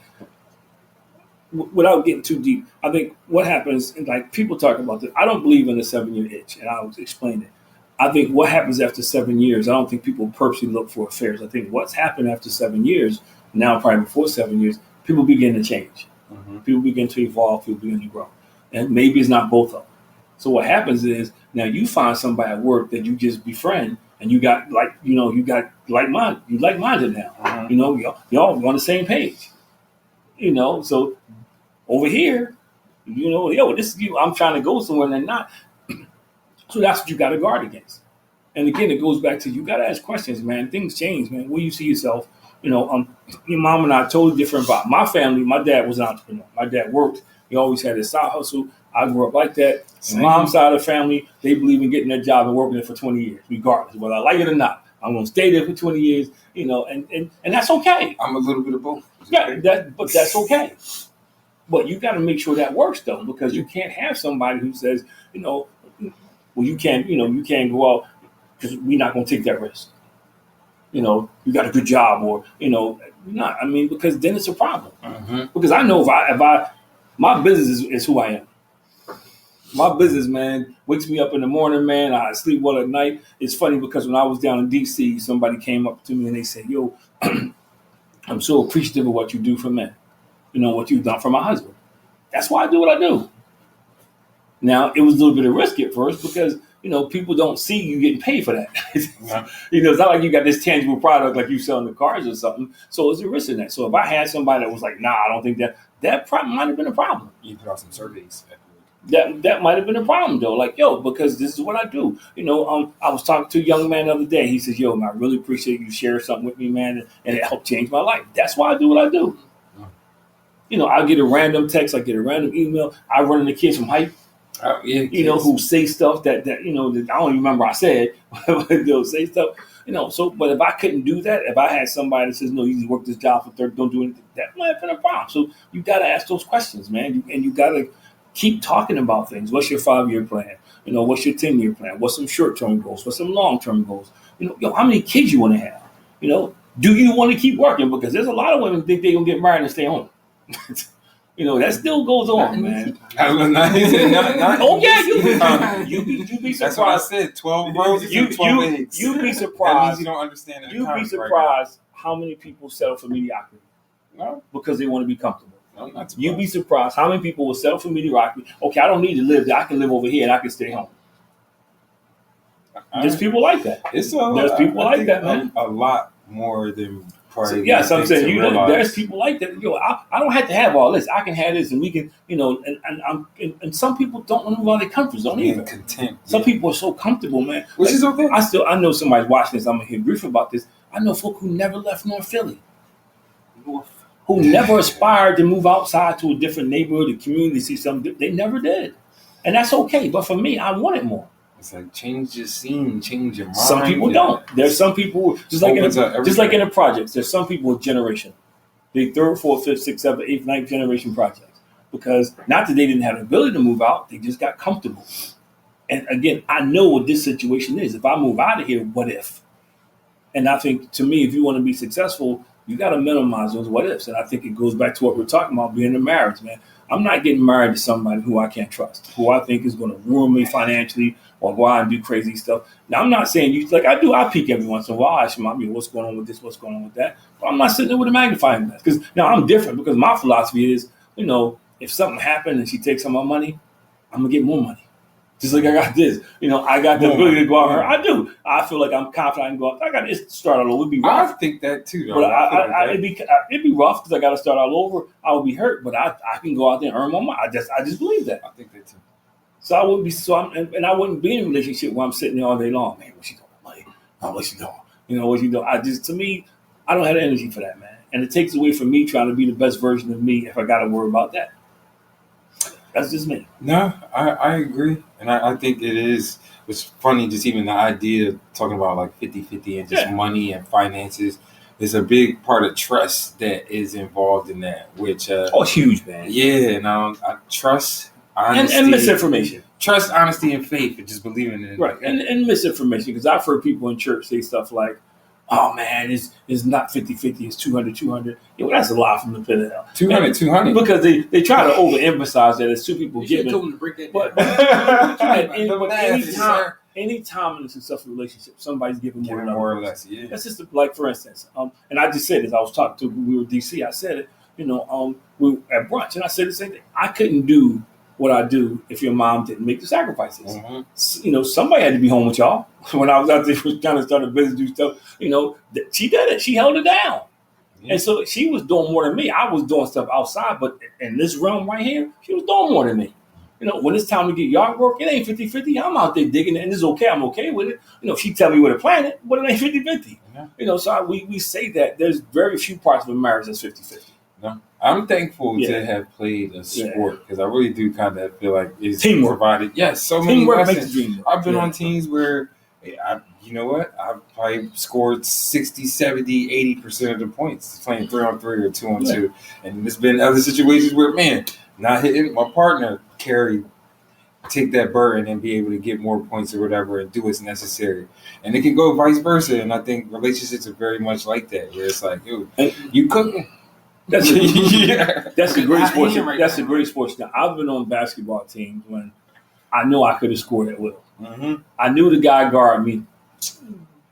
without getting too deep, I think what happens, and like people talk about this, I don't believe in the 7-year itch, and I'll explain it. I think what happens after 7 years, I don't think people purposely look for affairs. I think what's happened after 7 years, now probably before 7 years, people begin to change. Mm-hmm. People begin to evolve. People begin to grow. And maybe it's not both of them. So what happens is now you find somebody at work that you just befriend and you got like-minded. You like-minded now. Mm-hmm. Y'all on the same page. So over here, this is you. I'm trying to go somewhere and they're not. So that's what you got to guard against. And again, it goes back to you got to ask questions, man. Things change, man. Where you see yourself. Your mom and I are totally different vibe. My family, my dad was an entrepreneur. My dad worked. He always had his side hustle. I grew up like that. My mom's side of the family, they believe in getting their job and working there for 20 years, regardless, whether I like it or not. I'm going to stay there for 20 years, and that's okay. I'm a little bit of both. Yeah, but that's okay. But you got to make sure that works, though, because you can't have somebody who says, well, you can't go out because we're not going to take that risk. You know, you got a good job, or not. I mean, because then it's a problem. Because I know if I my business is who I am. My business, man, wakes me up in the morning, man. I sleep well at night. It's funny because when I was down in D.C., somebody came up to me and they said, "Yo, I'm so appreciative of what you do for men. You know, what you've done for my husband. That's why I do what I do." Now, it was a little bit of risk at first because, people don't see you getting paid for that. It's not like you got this tangible product like you selling the cars or something. So it's a risk in that. So if I had somebody that was like, "Nah, I don't think that might have been a problem." You put out some surveys. That might have been a problem though. Like, yo, because this is what I do. I was talking to a young man the other day. He says, "Yo, man, I really appreciate you sharing something with me, man, and it helped change my life." That's why I do what I do. I get a random text, I get a random email. I run into kids from Hype, who say stuff that that I don't even remember I said, but they'll say stuff. So, but if I couldn't do that, if I had somebody that says, "No, you work this job for 30, don't do anything," that might have been a problem. So you got to ask those questions, man, and you got to keep talking about things. What's your 5-year plan? What's your 10-year plan? What's some short-term goals? What's some long-term goals? How many kids you want to have? Do you want to keep working? Because there's a lot of women think they're going to get married and stay home. That still goes on, man. Oh yeah, you be surprised. That's what I said. 12 roses and 12 eggs. You'd be surprised. That means you don't understand it. You'd be surprised how many people settle for mediocrity. No, because they want to be comfortable. No, not surprised. You'd be surprised how many people will settle for mediocrity. Okay, I don't need to live there. I can live over here and I can stay home. There's people like that. There's people like that, man. A lot more than. Yes, I'm saying there's people like that. I don't have to have all this. I can have this, and we can, and some people don't want to move out of their comfort zone either. Content. Some people are so comfortable, man. Which is okay. I know somebody's watching this. I'm gonna hear brief about this. I know folk who never left North Philly, who never aspired to move outside to a different neighborhood, a community, see something. They never did, and that's okay. But for me, I wanted more. It's like change your scene, change your mind. Some people don't. There's some people just like in the projects. There's some people with generation. They 3rd, 4th, 5th, 6th, 7th, 8th, 9th generation projects. Because not that they didn't have the ability to move out, they just got comfortable. And again, I know what this situation is. If I move out of here, what if? And I think to me, if you want to be successful, you got to minimize those what ifs. And I think it goes back to what we're talking about being in marriage, man. I'm not getting married to somebody who I can't trust, who I think is going to ruin me financially or go out and do crazy stuff. Now, I'm not saying I peek every once in a while. I ask what's going on with this, what's going on with that. But I'm not sitting there with a magnifying glass. Because now I'm different because my philosophy is, if something happened and she takes some of my money, I'm going to get more money. Just like I got this. I got the ability to go out here. I do. I feel like I'm confident I can go out. I got to start all over. It'd be rough. I think that too, though. But it'd be rough because I got to start all over. I would be hurt, but I can go out there and earn more money. I just believe that. I think that too. So I wouldn't be I wouldn't be in a relationship where I'm sitting there all day long. Man, what's she doing? Money? Oh, what's she doing? What's she doing? To me, I don't have the energy for that, man. And it takes away from me trying to be the best version of me if I got to worry about that. That's just me. No, I agree. And I think it's funny, just even the idea of talking about like 50-50 and just money and finances. There's a big part of trust that is involved in that, which... it's huge, man. Yeah, I trust, honesty. And misinformation. Trust, honesty, and faith, and just believing in it. Right, and misinformation. Because I've heard people in church say stuff like, "Oh man, it's not 50-50, it's 200-200. That's a lot from the pit of hell. 200. Because they try to overemphasize that as two people giving. Told them to break that down. Anytime in a successful relationship, somebody's giving more or less. Yeah. That's just like, for instance, and I just said this. I was talking to we were in DC. I said it. We were at brunch, and I said the same thing. I couldn't do what I do if your mom didn't make the sacrifices. Mm-hmm. Somebody had to be home with y'all. When I was out there trying to start a business, do stuff, she did it. She held it down. Yeah. And so she was doing more than me. I was doing stuff outside, but in this realm right here, she was doing more than me. When it's time to get yard work, it ain't 50-50. I'm out there digging it, and it's okay. I'm okay with it. She tell me where to plant it, but it ain't 50-50. Yeah. So we say that there's very few parts of a marriage that's 50-50. No. I'm thankful to have played a sport because I really do kind of feel like it's provided. Yes, so many lessons. I've been on teams where, I've probably scored 60, 70, 80% of the points playing 3-on-3 or 2-on-2. And there's been other situations where, man, not hitting my partner carried take that burden and be able to get more points or whatever and do what's necessary. And it can go vice versa. And I think relationships are very much like that, where it's like, yo, you cooking. That's a great sports. Right That's now. a great sports. Now, I've been on basketball teams when I know I could have scored at will. Mm-hmm. I knew the guy guarding me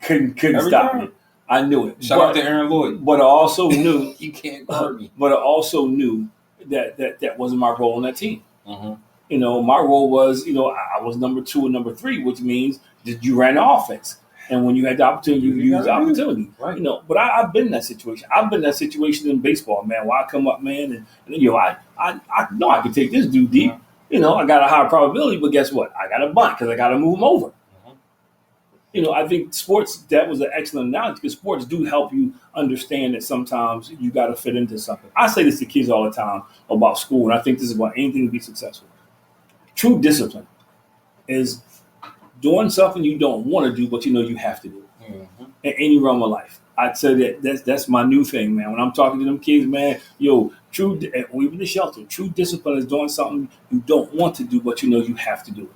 couldn't Every stop time. me. I knew it. Shout out to Aaron Lloyd. But I also knew You can't guard me. But I also knew that wasn't my role on that team. Mm-hmm. You know, my role was, I was number 2 and number 3, which means that you ran the offense. And when you had the opportunity, you used the opportunity. Right. You know, but I've been in that situation. I've been in that situation in baseball, man, where I come up, man, and I know I can take this dude deep. You know, I got a high probability, but guess what? I got to bunt because I got to move him over. You know, I think sports, that was an excellent analogy because sports do help you understand that sometimes you got to fit into something. I say this to kids all the time about school, and I think this is about anything to be successful. True discipline is doing something you don't want to do, but you know you have to do in any realm of life. I'd say that's my new thing, man. When I'm talking to them kids, man, or even the shelter, true discipline is doing something you don't want to do, but you know you have to do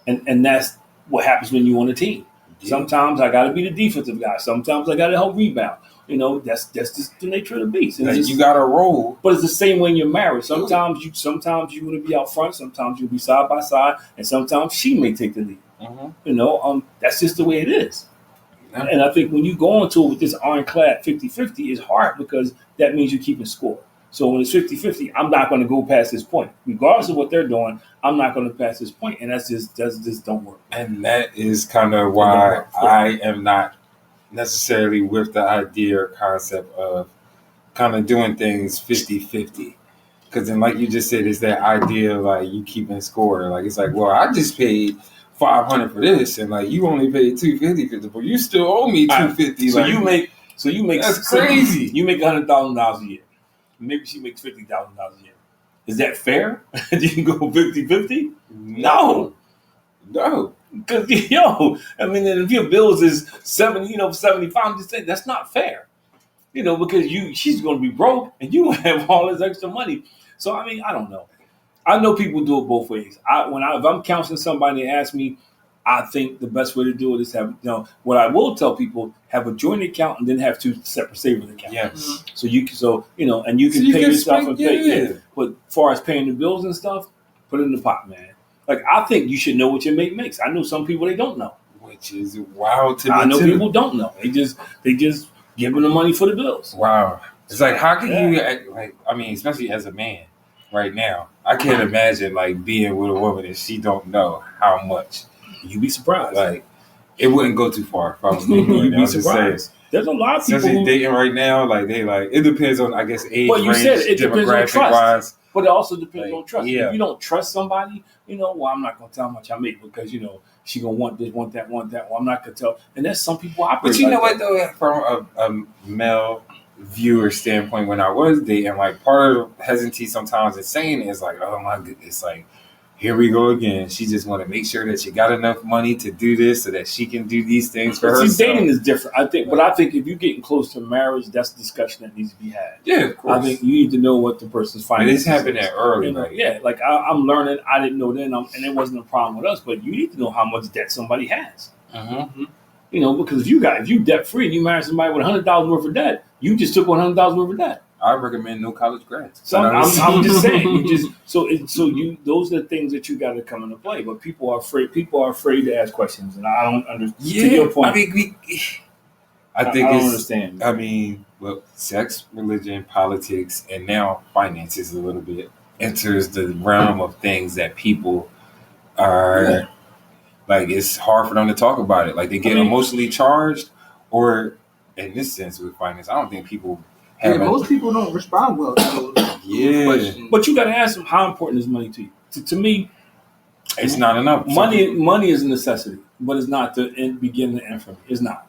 it. And that's what happens when you're on a team. Yeah. Sometimes I got to be the defensive guy. Sometimes I got to help rebound. You know, that's just the nature of the beast. Like you got a role, but it's the same when you're married. Sometimes you want to be out front. Sometimes you'll be side by side, and sometimes she may take the lead. Mm-hmm. You know, that's just the way it is. Yeah. And I think when you go into it with this ironclad 50-50, it's hard because that means you're keeping score. So when it's 50-50, I'm not going to go past this point. Regardless of what they're doing, I'm not going to pass this point, and that just don't work. And that is kind of why I am not necessarily with the idea or concept of kind of doing things 50-50. Because then, like you just said, it's that idea of like you keeping score. Like it's like, well, I just paid $500 for this, and like you only paid $250, but you still owe me $250. So like, you make that's crazy. You make $100,000 a year. Maybe she makes $50,000 a year. Is that fair? Do you go 50-50? No. Because I mean, if your bills is 75, I'm just saying that's not fair. You know, because she's going to be broke and you have all this extra money. So I mean, I don't know. I know people do it both ways. If I'm counseling somebody and ask me, I think the best way to do it is have, what I will tell people, have a joint account and then have 2 separate savings accounts. Yes. So you can pay yourself and pay. Yeah. But as far as paying the bills and stuff, put it in the pot, man. Like, I think you should know what your mate makes. I know some people, they don't know. Which is wild to me. I know people don't know. They just giving the money for the bills. Wow. It's like, how can you act like, I mean, especially as a man right now, I can't imagine like being with a woman and she don't know how much. You'd be surprised. Like, it wouldn't go too far if I was dating right You'd now. be surprised. There's a lot of people especially dating right now, like it depends on, I guess, age range, demographic wise. But it also depends on trust. Yeah. If you don't trust somebody, well, I'm not going to tell how much I make because, she going to want this, want that, want that. Well, I'm not going to tell. And that's some people operate. But you know what, though, from a male viewer standpoint, when I was dating, like part of the hesitancy sometimes in saying is like, oh my goodness, like, here we go again. She just want to make sure that she got enough money to do this so that she can do these things for herself. Dating is different, I think. But I think if you're getting close to marriage, that's a discussion that needs to be had. Yeah, of course. I think you need to know what the person's finances. But it's happening early. Like I'm learning. I didn't know then, and it wasn't a problem with us. But you need to know how much debt somebody has. Mm-hmm. Because if you debt free and you marry somebody with $100 worth of debt, you just took $100 worth of debt. I recommend no college grads. So I'm just saying. Those are the things that you got to come into play. But people are afraid. People are afraid to ask questions, and I don't understand. Yeah, to your point, I mean, I don't understand. I mean, well, sex, religion, politics, and now finances a little bit enters the realm of things that people are like. It's hard for them to talk about it. Like they get emotionally charged, or in this sense with finance, I don't think people. Most people don't respond well to those questions. But you got to ask them, how important is money to you? To me, it's not enough. Money is a necessity, but it's not the beginning and end for me. It's not.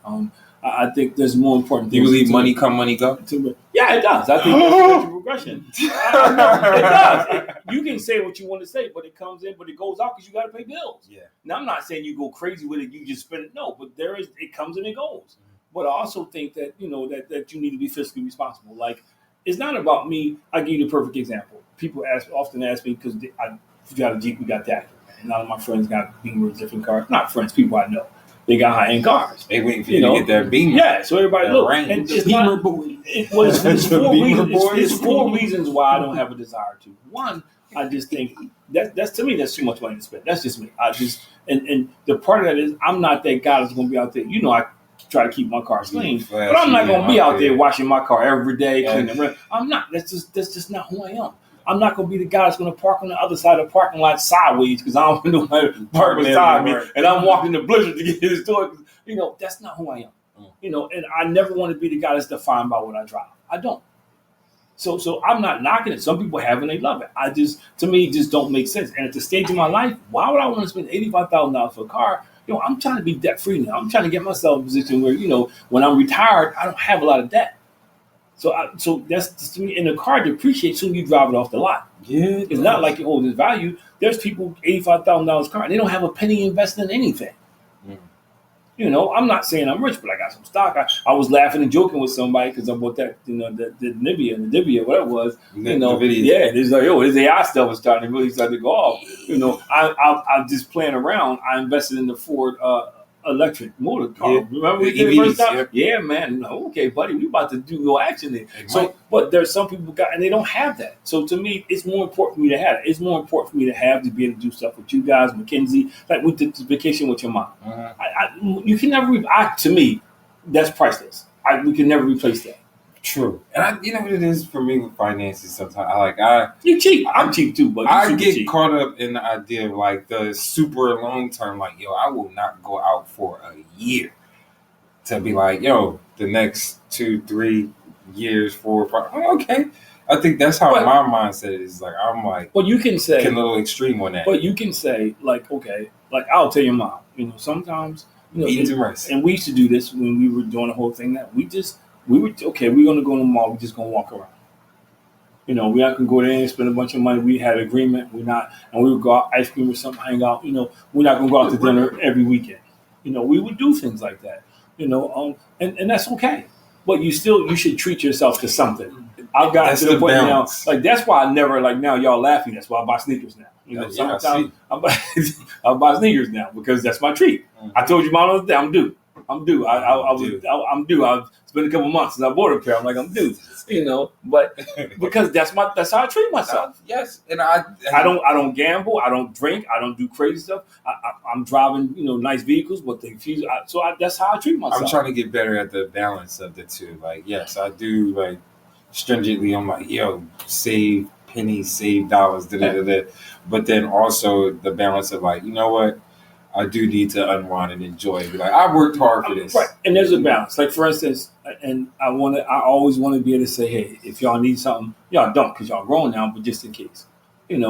I think there's more important things. You believe money come, money go? Yeah, it does. I think that's the progression. It does. You can say what you want to say, but it comes in, but it goes out because you got to pay bills. Yeah. Now, I'm not saying you go crazy with it. You just spend it. No, but it comes and it goes. But I also think that, that you need to be fiscally responsible. Like, it's not about me. I'll give you the perfect example. People often ask me, because I got a Jeep, we got that. A lot of my friends got Beamers, different cars. Not friends, people I know. They got high-end cars. They waiting for you to get that Beamer. Yeah, so everybody That look. range. And it's Beamer not, boy. it's 4 reasons why I don't have a desire to. One, I just think that's to me that's too much money to spend. That's just me. I just and the part of that is I'm not that guy that's going to be out there. You know, I try to keep my car clean, but I'm not going to be out there washing my car every day, cleaning it. I'm not. That's just not who I am. I'm not going to be the guy that's going to park on the other side of the parking lot sideways because I don't know how to park beside me, and I'm walking the blizzard to get to the store. You know, that's not who I am. You know, and I never want to be the guy that's defined by what I drive. I don't. So I'm not knocking it. Some people have it and they love it. To me, it just don't make sense. And at the stage of my life, why would I want to spend $85,000 for a car? You know, I'm trying to be debt free now. I'm trying to get myself in a position where, you know, when I'm retired, I don't have a lot of debt. So that's to me. And the car depreciates soon you drive it off the lot. Yeah, it's not like it holds its value. There's people $85,000 car and they don't have a penny invested in anything. You know, I'm not saying I'm rich, but I got some stock. I was laughing and joking with somebody because I bought that, you know, the Nivea, whatever it was. You know, yeah, it's like, this AI stuff was starting to really start to go off. You know, I'm just playing around. I invested in the Ford electric motor car. Yeah. Remember we did the first time? Yeah, man. Okay, buddy, we about to do no action there. So, but there's some people and they don't have that. So to me, it's more important for me to have it. It's more important for me to have to be able to do stuff with you guys, Mackenzie. Like we did the vacation with your mom. You can never. To me, that's priceless. We can never replace that. True. And you know what it is for me with finances sometimes? You cheap. I'm cheap too, but I get caught up in the idea of like the super long term, like, I will not go out for a year to be like, the next 2-3 years, 4 or 5. Okay. I think that's how my mindset is. Like, I'm like, well, you can say a little extreme on that. But you can say, like, okay, like I'll tell your mom, sometimes, and we used to do this when we were doing the whole thing that we're going to go to the mall. We're just going to walk around. We're not going to go there and spend a bunch of money. We had an agreement. And we would go out ice cream or something, hang out. We're not going to go out to dinner every weekend. We would do things like that. And that's okay. But you should treat yourself to something. I've gotten to the point now, like that's why I never now y'all laughing. That's why I buy sneakers now. Sometimes I buy sneakers now because that's my treat. Mm-hmm. I told you my other day I'm due. I'm due. I'm due. I've spent a couple months since I bought a pair. I'm like, I'm due. But because that's how I treat myself. Yes, and I don't gamble. I don't drink. I don't do crazy stuff. I'm driving nice vehicles, but that's how I treat myself. I'm trying to get better at the balance of the two. Like, yes, I do stringently. I'm like, save pennies, save dollars, but then also the balance of you know what. I do need to unwind and enjoy it. I worked hard for this. Right. And there's a balance. Like, for instance, and I always want to be able to say, hey, if y'all need something, y'all don't because y'all grown now, but just in case. Hey, you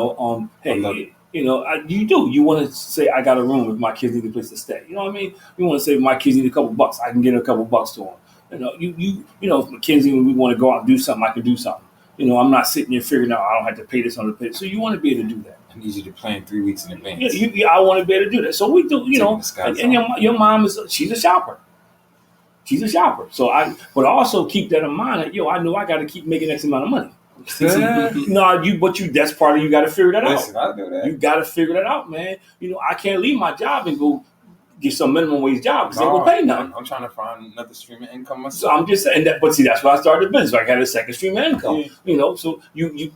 do. You want to say, I got a room if my kids need a place to stay. You know what I mean? You want to say, if my kids need a couple bucks, I can get a couple bucks to them. If Mackenzie, when we want to go out and do something, I can do something. I'm not sitting there figuring out I don't have to pay this on the pay. So you want to be able to do that. I need you to plan 3 weeks in advance. I want to be able to do that. So we do, and your mom she's a shopper. She's a shopper. So but also keep that in mind that, I know I got to keep making X amount of money. That's part of you got to figure that out. I do that. You got to figure that out, man. I can't leave my job and go get some minimum wage job because they won't pay nothing. I'm trying to find another stream of income myself. So I'm just saying that, but see, that's why I started the business. I got a second stream of income. Yeah. So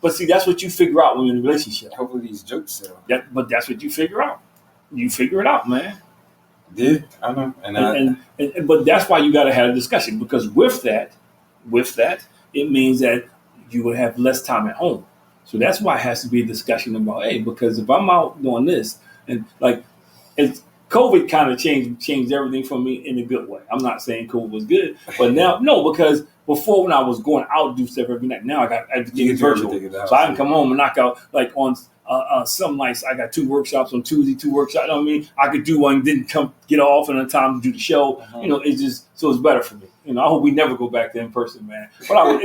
but see, that's what you figure out when you're in a relationship. Hopefully these jokes sell. But that's what you figure out. You figure it out, man. Yeah, I know. But that's why you got to have a discussion because with that, it means that you will have less time at home. So that's why it has to be a discussion about, because if I'm out doing this and it's COVID kind of changed everything for me in a good way. I'm not saying COVID was good, but now, no, because before when I was going out to do stuff every night, now I got everything virtual. So I can come home and knock out, on some nights, I got 2 workshops on Tuesday, 2 workshops. I could do one, didn't get off in time to do the show. Uh-huh. It's just, so it's better for me. I hope we never go back to in person, man. But I'm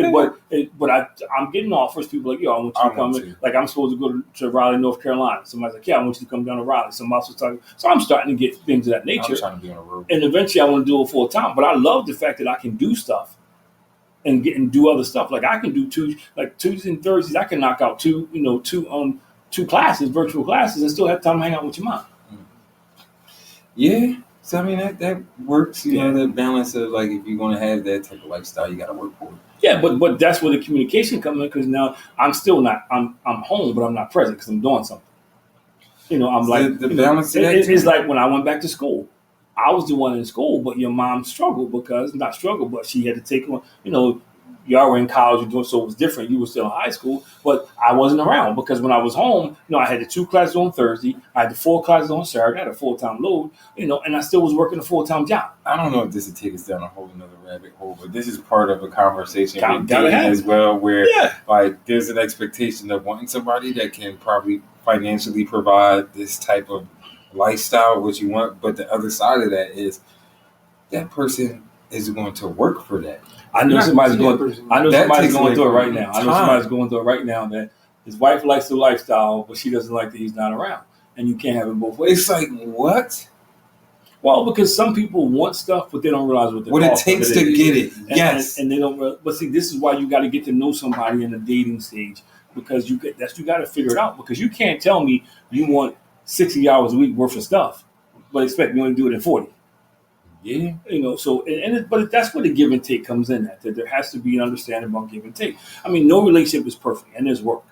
getting offers. People like, I want you to come in. Like, I'm supposed to go to Raleigh, North Carolina. Somebody's like, I want you to come down to Raleigh. Somebody else was talking. So I'm starting to get things of that nature. I'm trying to be on the road. And eventually I want to do it full time. But I love the fact that I can do stuff and do other stuff. Like I can do Tuesdays and Thursdays. I can knock out two 2 classes, virtual classes, and still have time to hang out with your mom. Yeah. So I mean that works, you know, that balance of like if you're gonna have that type of lifestyle, you gotta work for it. Yeah, but that's where the communication comes in because now I'm still not I'm home, but I'm not present because I'm doing something. You know, I'm like the balance of that it's like when I went back to school. I was the one in school, but your mom struggled because not struggled, but she had to take on. You know, y'all were in college, you're doing so it was different. You were still in high school, but I wasn't around because when I was home, you know, I had the 2 classes on Thursday, I had the 4 classes on Saturday, I had a full-time load, you know, and I still was working a full-time job. I don't know if this would take us down a whole another rabbit hole, but this is part of a conversation Gotta with dating have as well, where Yeah. like there's an expectation of wanting somebody that can probably financially provide this type of lifestyle, what you want, but the other side of that is that person is going to work for that. I know somebody's going. I know That somebody's takes going away through it from right now. I know time. somebody's going through it right now that his wife likes the lifestyle, but she doesn't like that he's not around, and you can't have it both ways. It's like what? Well, because some people want stuff, but they don't realize what it takes to get it. Yes, and they don't. But see, this is why you got to get to know somebody in the dating stage because you got to figure it out because you can't tell me you want 60 hours a week worth of stuff, but expect me only to do it in 40. Yeah, you know. So, but that's where the give and take comes in. That there has to be an understanding about give and take. I mean, no relationship is perfect, and there's work.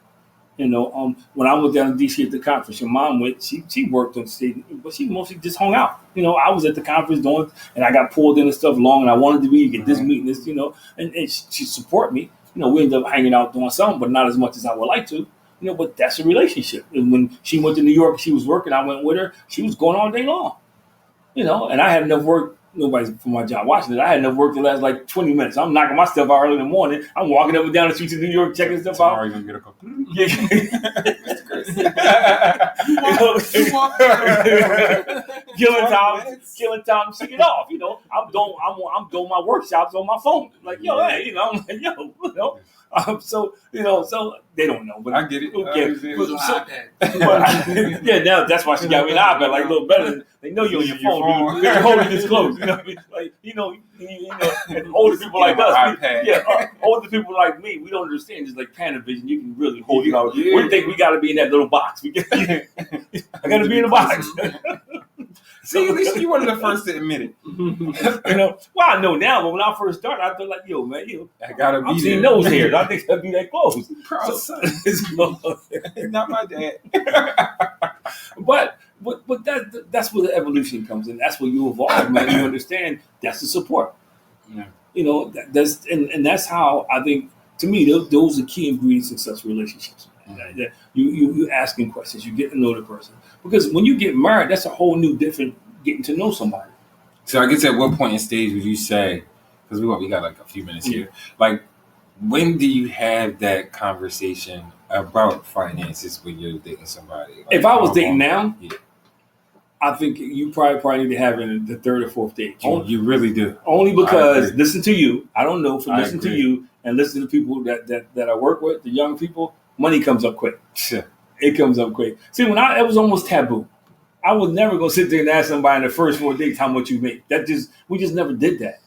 You know, when I was down in DC at the conference, your mom went. She worked on stage, but she mostly just hung out. You know, I was at the conference doing, and I got pulled into stuff long, and I wanted to be get this meeting, this, you know, and she support me. You know, we ended up hanging out doing something, but not as much as I would like to. You know, but that's a relationship. And when she went to New York, she was working. I went with her. She was going all day long. You know, and I had enough work. Nobody's for my job watching it. I had enough work to last like 20 minutes. I'm knocking my stuff out early in the morning. I'm walking up and down the streets of New York, checking stuff out. You're gonna get a couple. Yeah. Killing time, shake it off. You know, I'm doing my workshops on my phone. Like, yo, hey, you know, I'm like, yo, you know. So they don't know, but I get it. Yeah, now that's why she got me an iPad, like a little better. They know you're on your phone. You're holding this close. You know what I mean? Like, you know, and older people like us, older people like me, we don't understand. Just like Panavision, you can really hold it out. Yeah. We think we got to be in that little box. I got to be in the box. See, at least you were the first to admit it. You know, well, I know now, but when I first started, I felt like, yo, man, I gotta be. I'm seeing nose hairs. I think I'd be that close. Not my dad. But that's where the evolution comes in. That's where you evolve, man. You understand that's the support. Yeah. You know, that's how I think. To me, those are key ingredients in such relationships. Mm-hmm. You asking questions, you get to know the person. Because when you get married, that's a whole new different getting to know somebody. So I guess at what point in stage would you say? Because we got like a few minutes here. Like, when do you have that conversation about finances when you're dating somebody? Like, if I was dating now, I think you probably need to have it in the 3rd or 4th date. You really do. Only because listen to you. I don't know. Listen agree. to you and listen to people that I work with, the young people. Money comes up quick. Sure. It comes up quick. See, it was almost taboo. I was never gonna sit there and ask somebody in the first 4 dates how much you make. We just never did that.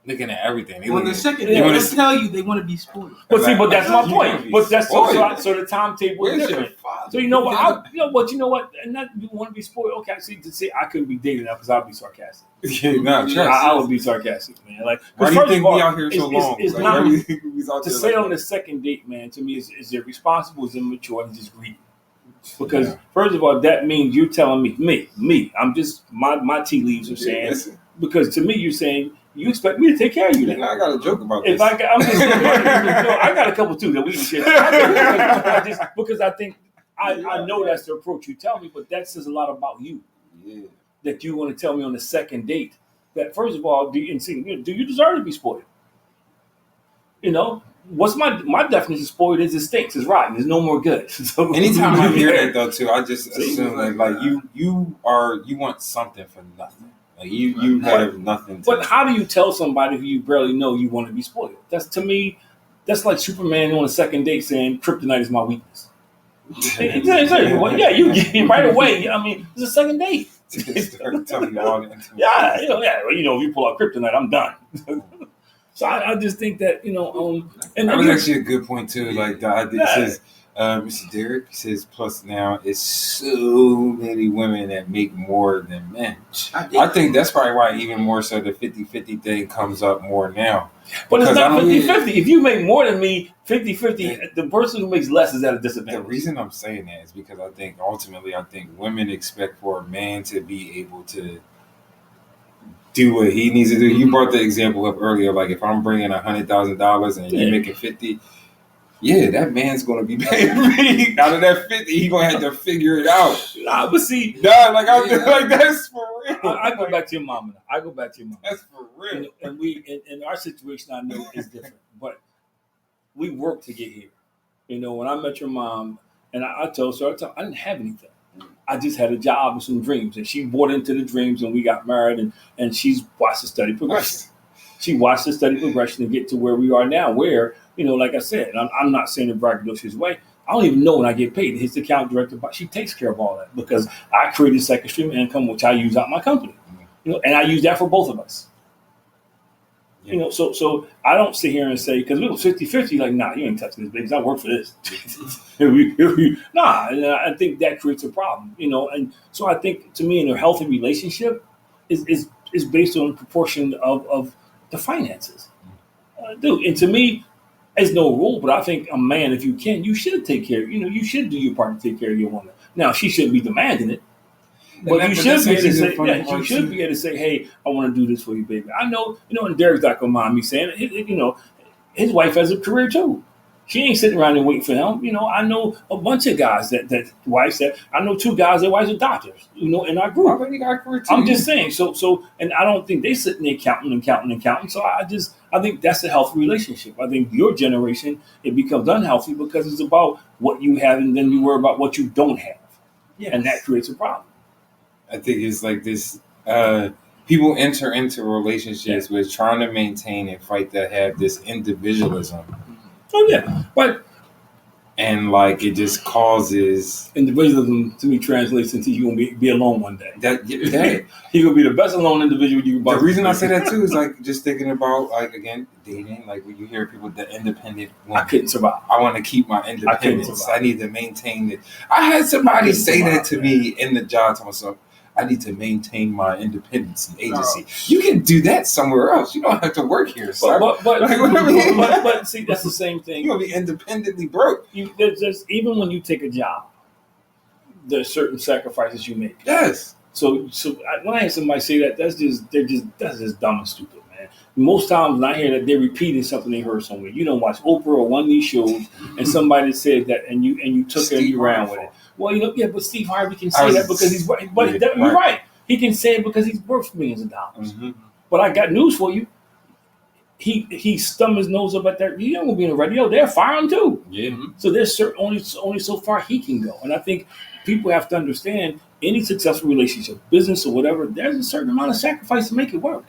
Looking at everything. On the second day, they tell you they want to be spoiled. But see, that's my point. But that's so the timetable is different. So you know what? You know what? And that you want to be spoiled. Okay, see, I couldn't be dating now because I'd be sarcastic. I would be sarcastic, man. Like, why do you think we out here so long? It's not to say on the second date, man. To me, is irresponsible, is immature, and just greedy. Because first of all, that means you're telling me. I'm just my tea leaves are saying because to me you're saying. You expect me to take care of you? Then I got a joke about this. I got a couple too that we can share. Because I think I know that's the approach you tell me, but that says a lot about you. Yeah. That you want to tell me on the second date that first of all, do you deserve to be spoiled? You know, what's my definition of spoiled is it stinks, it's rotten, there's no more good. So, anytime I hear that though, too, I just assume like you want something for nothing. Like you have nothing. But how do you tell somebody who you barely know you want to be spoiled? That's to me, that's like Superman on a second date saying kryptonite is my weakness. You get right away. I mean, it's a second date. Tell me all that. If you pull out kryptonite, I'm done. So I just think that and that was actually a good point too. Like the idea says Mr. Derek says, plus now it's so many women that make more than men. I think that's probably why even more so the 50-50 thing comes up more now. But it's not 50-50. If you make more than me, 50-50, the person who makes less is at a disadvantage. The reason I'm saying that is because I think ultimately women expect for a man to be able to do what he needs to do. You brought the example up earlier, like if I'm bringing $100,000 and you're making 50. Yeah, that man's gonna be paying me out of that 50. He's gonna have to figure it out. Nah, but see, like that's for real. I go back to your mama. That's for real. And we in our situation, I know is different, but we worked to get here. When I met your mom, and I told her, I didn't have anything. I just had a job and some dreams, and she bought into the dreams, and we got married, and she's watched the study progression. She watched the study progression to get to where we are now, where, like I said, I'm not saying in a braggadocious way. I don't even know when I get paid. His account director, but she takes care of all that because I created second stream of income, which I use out my company, and I use that for both of us. Yeah. So I don't sit here and say, because we were 50-50, like, nah, you ain't touching this, baby. I work for this. Nah, and I think that creates a problem, and so I think, to me, in a healthy relationship is based on the proportion of the finances. Dude, and to me, there's no rule, but I think a man, if you can, you should take care. You should do your part to take care of your woman. Now, she shouldn't be demanding it, but you should be able to say, you should be able to say, hey, I want to do this for you, baby. I know, and Derek's not gonna mind me saying it. His wife has a career too. She ain't sitting around and waiting for him. I know a bunch of guys that wives that. I know 2 guys that wives are doctors. In our group. I already got a career too. I'm just saying. So, and I don't think they sitting there counting. So I think that's a healthy relationship. I think your generation, it becomes unhealthy because it's about what you have, and then you worry about what you don't have, and that creates a problem. I think it's like this. People enter into relationships with trying to maintain and fight that have this individualism. Oh yeah, but it just causes individualism. To me, translates into you gonna be alone one day. That you're gonna be the best alone individual you can. The reason I say that too is just thinking about again dating. When you hear people, the independent woman. I couldn't survive. I want to keep my independence. I need to maintain it. I had somebody say that to me in the job to myself. I need to maintain my independence in agency. You can do that somewhere else. You don't have to work here, sir. But see, that's the same thing. You're going to be independently broke. There's even when you take a job, there's certain sacrifices you make. Yes. So when I hear somebody say that, that's just dumb and stupid, man. Most times when I hear that, they're repeating something they heard somewhere. You don't watch Oprah or one of these shows, and somebody said that, and you took it and you ran with it. Well, but Steve Harvey can say that because he's right. But you're right. He can say it because he's worth millions of dollars. Mm-hmm. But I got news for you. He stumped his nose up at that. He ain't gonna be in the radio. They'll fire him too. Yeah. So there's only so far he can go. And I think people have to understand any successful relationship, business or whatever, there's a certain amount of sacrifice to make it work.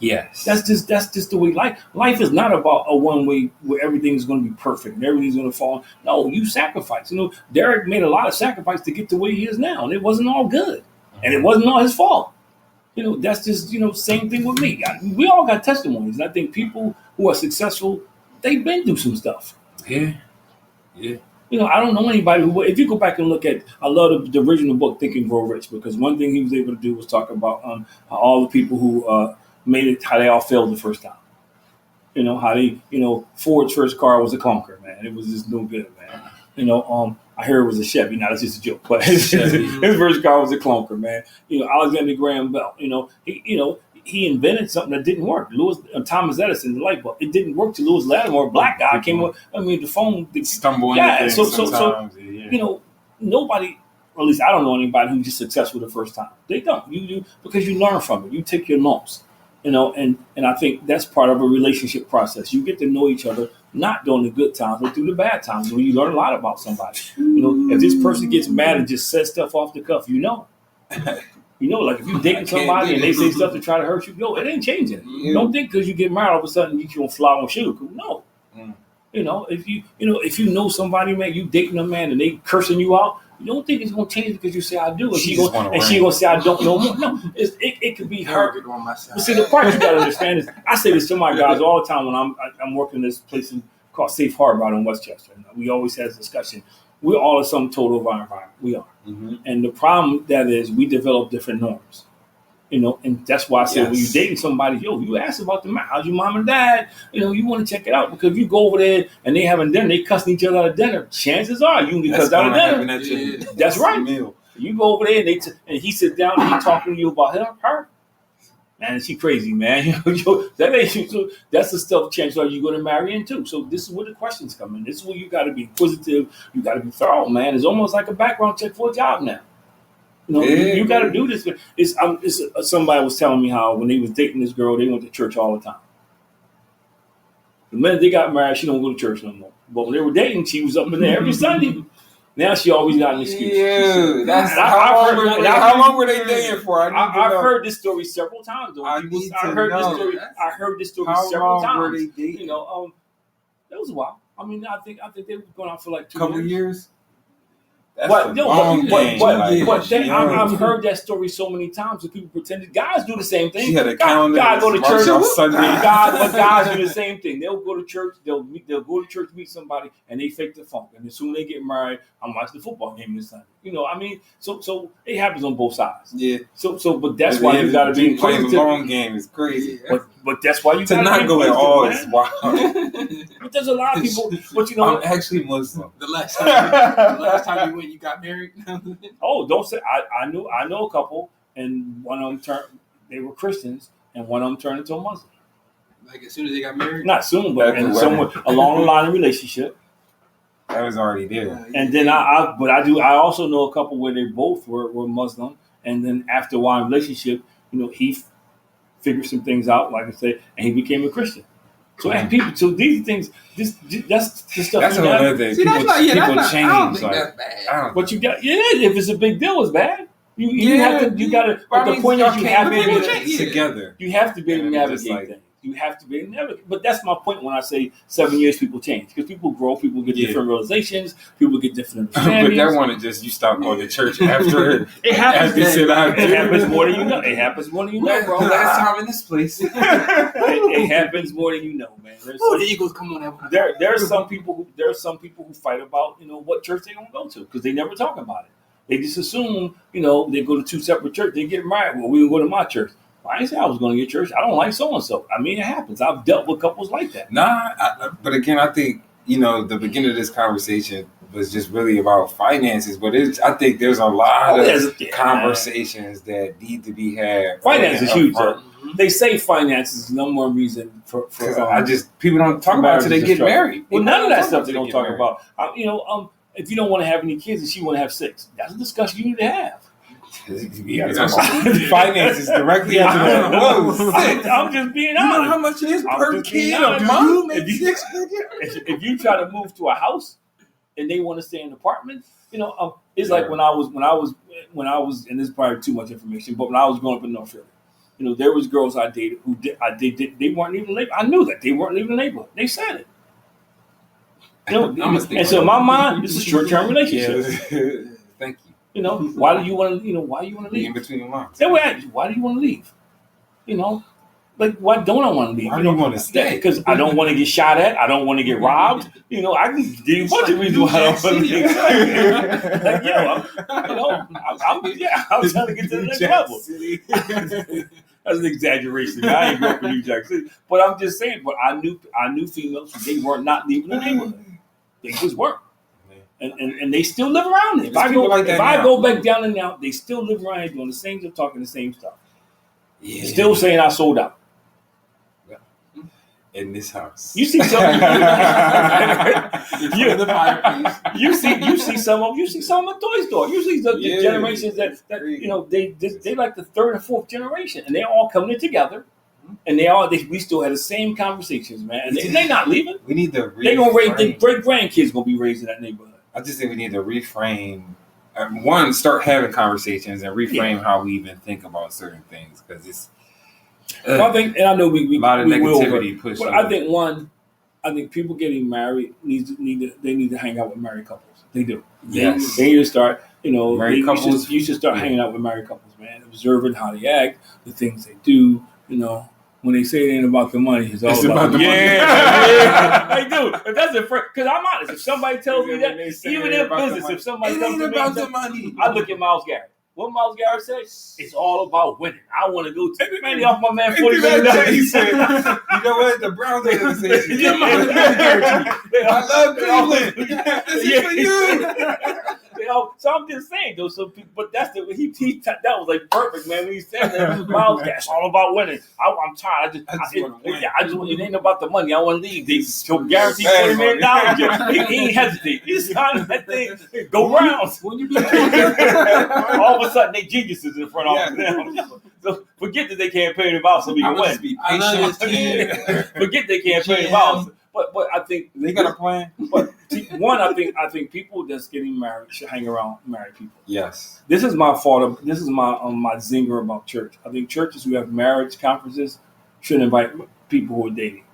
Yes. That's just the way life is not about a one way where everything's going to be perfect and everything's going to fall. No, you sacrifice. Derek made a lot of sacrifice to get to where he is now, and it wasn't all good, and it wasn't all his fault. That's just same thing with me. We all got testimonies, and I think people who are successful, they've been through some stuff. Yeah. I don't know anybody who. If you go back and look at, I love the original book, Think and Grow Rich, because one thing he was able to do was talk about how all the people who made it, how they all failed the first time. How they, Ford's first car was a clunker, man. It was just no good, man. I heard it was a Chevy. Now that's just a joke, but his first car was a clunker, man. Alexander Graham Bell. He invented something that didn't work. Thomas Edison, the light bulb. It didn't work to Lewis Latimer, a black guy came up. The phone stumble. Yeah, so nobody. Or at least I don't know anybody who's just successful the first time. They don't. You because you learn from it. You take your lumps. And I think that's part of a relationship process. You get to know each other, not during the good times, but through the bad times, where you learn a lot about somebody. If this person gets mad and just says stuff off the cuff, like if you dating somebody and they say stuff to try to hurt you, it ain't changing. Yeah. Don't think because you get married all of a sudden you gonna fly on shoe. No. If you know somebody, man, you dating a man and they cursing you out, you don't think it's gonna change because you say I do, and she gonna say I don't know more. No, it could be her. But see, the part you gotta understand is, I say this to my guys all the time when I'm working this place called Safe Harbor out in Westchester. And we always had this discussion. We're all a sum total of our environment. We are. Mm-hmm. And the problem that is we develop different norms. And that's why I said when you're dating somebody, you ask about how's your mom and dad? You want to check it out, because if you go over there and they having dinner, they cussing each other out of dinner. Chances are you can get cussed out of dinner. That's right. Meal. You go over there and he sit down and he talking to you about her. Man, she crazy, man. That ain't so. That's the stuff. Chances are you're going to marry into. So this is where the questions come in. This is where you got to be inquisitive. You got to be thorough, man. It's almost like a background check for a job now. You got to do this. Somebody was telling me how when they was dating this girl, they went to church all the time. The minute they got married, she don't go to church no more. But when they were dating, she was up in there every Sunday. Now she always got an excuse. Yeah, that's how long were they dating for? I've heard this story several times. Though. I heard this story several times. How long were they dating? It was a while. I mean, I think they were going out for like 2 years. Couple years. I've heard that story so many times that people pretend guys do the same thing. She had a calendar. Guys go to church on Sunday. Guys do the same thing. They'll go to church. They'll go to church, meet somebody, and they fake the funk. And as soon as they get married, I'm watching the football game this Sunday. So it happens on both sides. Yeah. But that's why you got to be playing a long game. Is crazy. But that's why you got to not go at all. It's wild. But there's a lot of people. But I'm actually Muslim. The last time you went, you got married. Oh, don't say. I know a couple, and one of them they were Christians, and one of them turned into a Muslim. Like as soon as they got married? Not soon, but somewhere along the line of relationship. That was already there. And then I also know a couple where they both were Muslim, and then after a while in relationship, he figured some things out, like I said, and he became a Christian. So and people, so these things, that's the stuff. That's another thing. See, people change. I don't think that's bad. But you got, if it's a big deal, it's bad. You gotta. But the point is, you have to be able to together. You have to be able to navigate things. You have to be able to navigate. But that's my point when I say 7 years, people change, because people grow, people get different realizations, people get different understandings. But that one is just you stop going to church after it happens. It happens more than you know. It happens more than you know, bro. Last time in this place. It happens more than you know, man. The Eagles come on. There are some people who fight about what church they're gonna go to, because they never talk about it. They just assume they go to two separate churches. They get married. Well, we gonna go to my church. I didn't say I was going to get church. I don't like so and so. I mean, it happens. I've dealt with couples like that. But again, I think the beginning of this conversation was just really about finances. But I think there's a lot of conversations that need to be had. Finance is huge. They say finance is the number one reason for people don't talk about it until they get married. Well, none of that stuff they don't talk about. If you don't want to have any kids and she want to have 6, that's a discussion you need to have. Finances directly into I'm just being honest. You know how much it is per kid a month? If you try to move to a house and they want to stay in an apartment, it's like when I was, and this is probably too much information, but when I was growing up in North Philly, there was girls I dated who they weren't even neighborhood. I knew that they weren't even neighborhood. They said it. And so in my mind, this is a short-term relationship. Thank you. Why do you want to? Why do you want to leave? In between your moms. They would ask you, why do you want to leave? Why don't I want to leave? Why do you want to stay? Because I don't want to get shot at. I don't want to get robbed. I can give you a bunch of reasons why I don't want to leave. I'm trying to get to the next level. That's an exaggeration. I ain't grew up in New Jack City, but I'm just saying. But I knew females. They were not leaving the neighborhood. They just weren't. And they still live around it. If I go back down and out, they still live around here doing the same stuff, talking the same stuff. Yeah. Still saying I sold out. In this house. You see some you see some of the toy store. You see the generations that they like the 3rd and 4th generation, and they're all coming together. And we still had the same conversations, man. And they're not leaving. We need to they're gonna raise their great grandkids gonna be raised in that neighborhood. I just think we need to reframe. One, start having conversations and reframe how we even think about certain things, because it's. I think, and I know we a lot of negativity pushed. But I think people getting married need to hang out with married couples. They do. Yes. They need to start. Married couples. You should start hanging out with married couples, man. Observing how they act, the things they do. when they say it ain't about the money, it's all It's about about the money. Yeah, they do. If that's a friend, because I'm honest. If somebody tells me When that, they say even it in about the business, money, if somebody it tells ain't me about the that, money. I look at Miles Garrett. What Miles Garrett says? It's all about winning. I want to go take money off my man $40 million. He said, "You know what? The Browns organization. Yeah. Give my money. I love Cleveland. This is for you." So I'm just saying, though. So, but that's that was like perfect, man. When he said that, Miles, it's all about winning. I'm tired. I just want to win. I just want. It ain't about the money. I want to leave. They guarantee $40 million. He ain't hesitate. He's signing that thing. Go rounds. When you be All of a sudden, they geniuses in front of them. So forget that they can't pay the vows so we can win. Be patient. Forget they can't pay the vows. But I think They got a plan. But one, I think people that's getting married should hang around married people. Yes. This is my fault. This is my zinger about church. I think churches who have marriage conferences should invite people who are dating.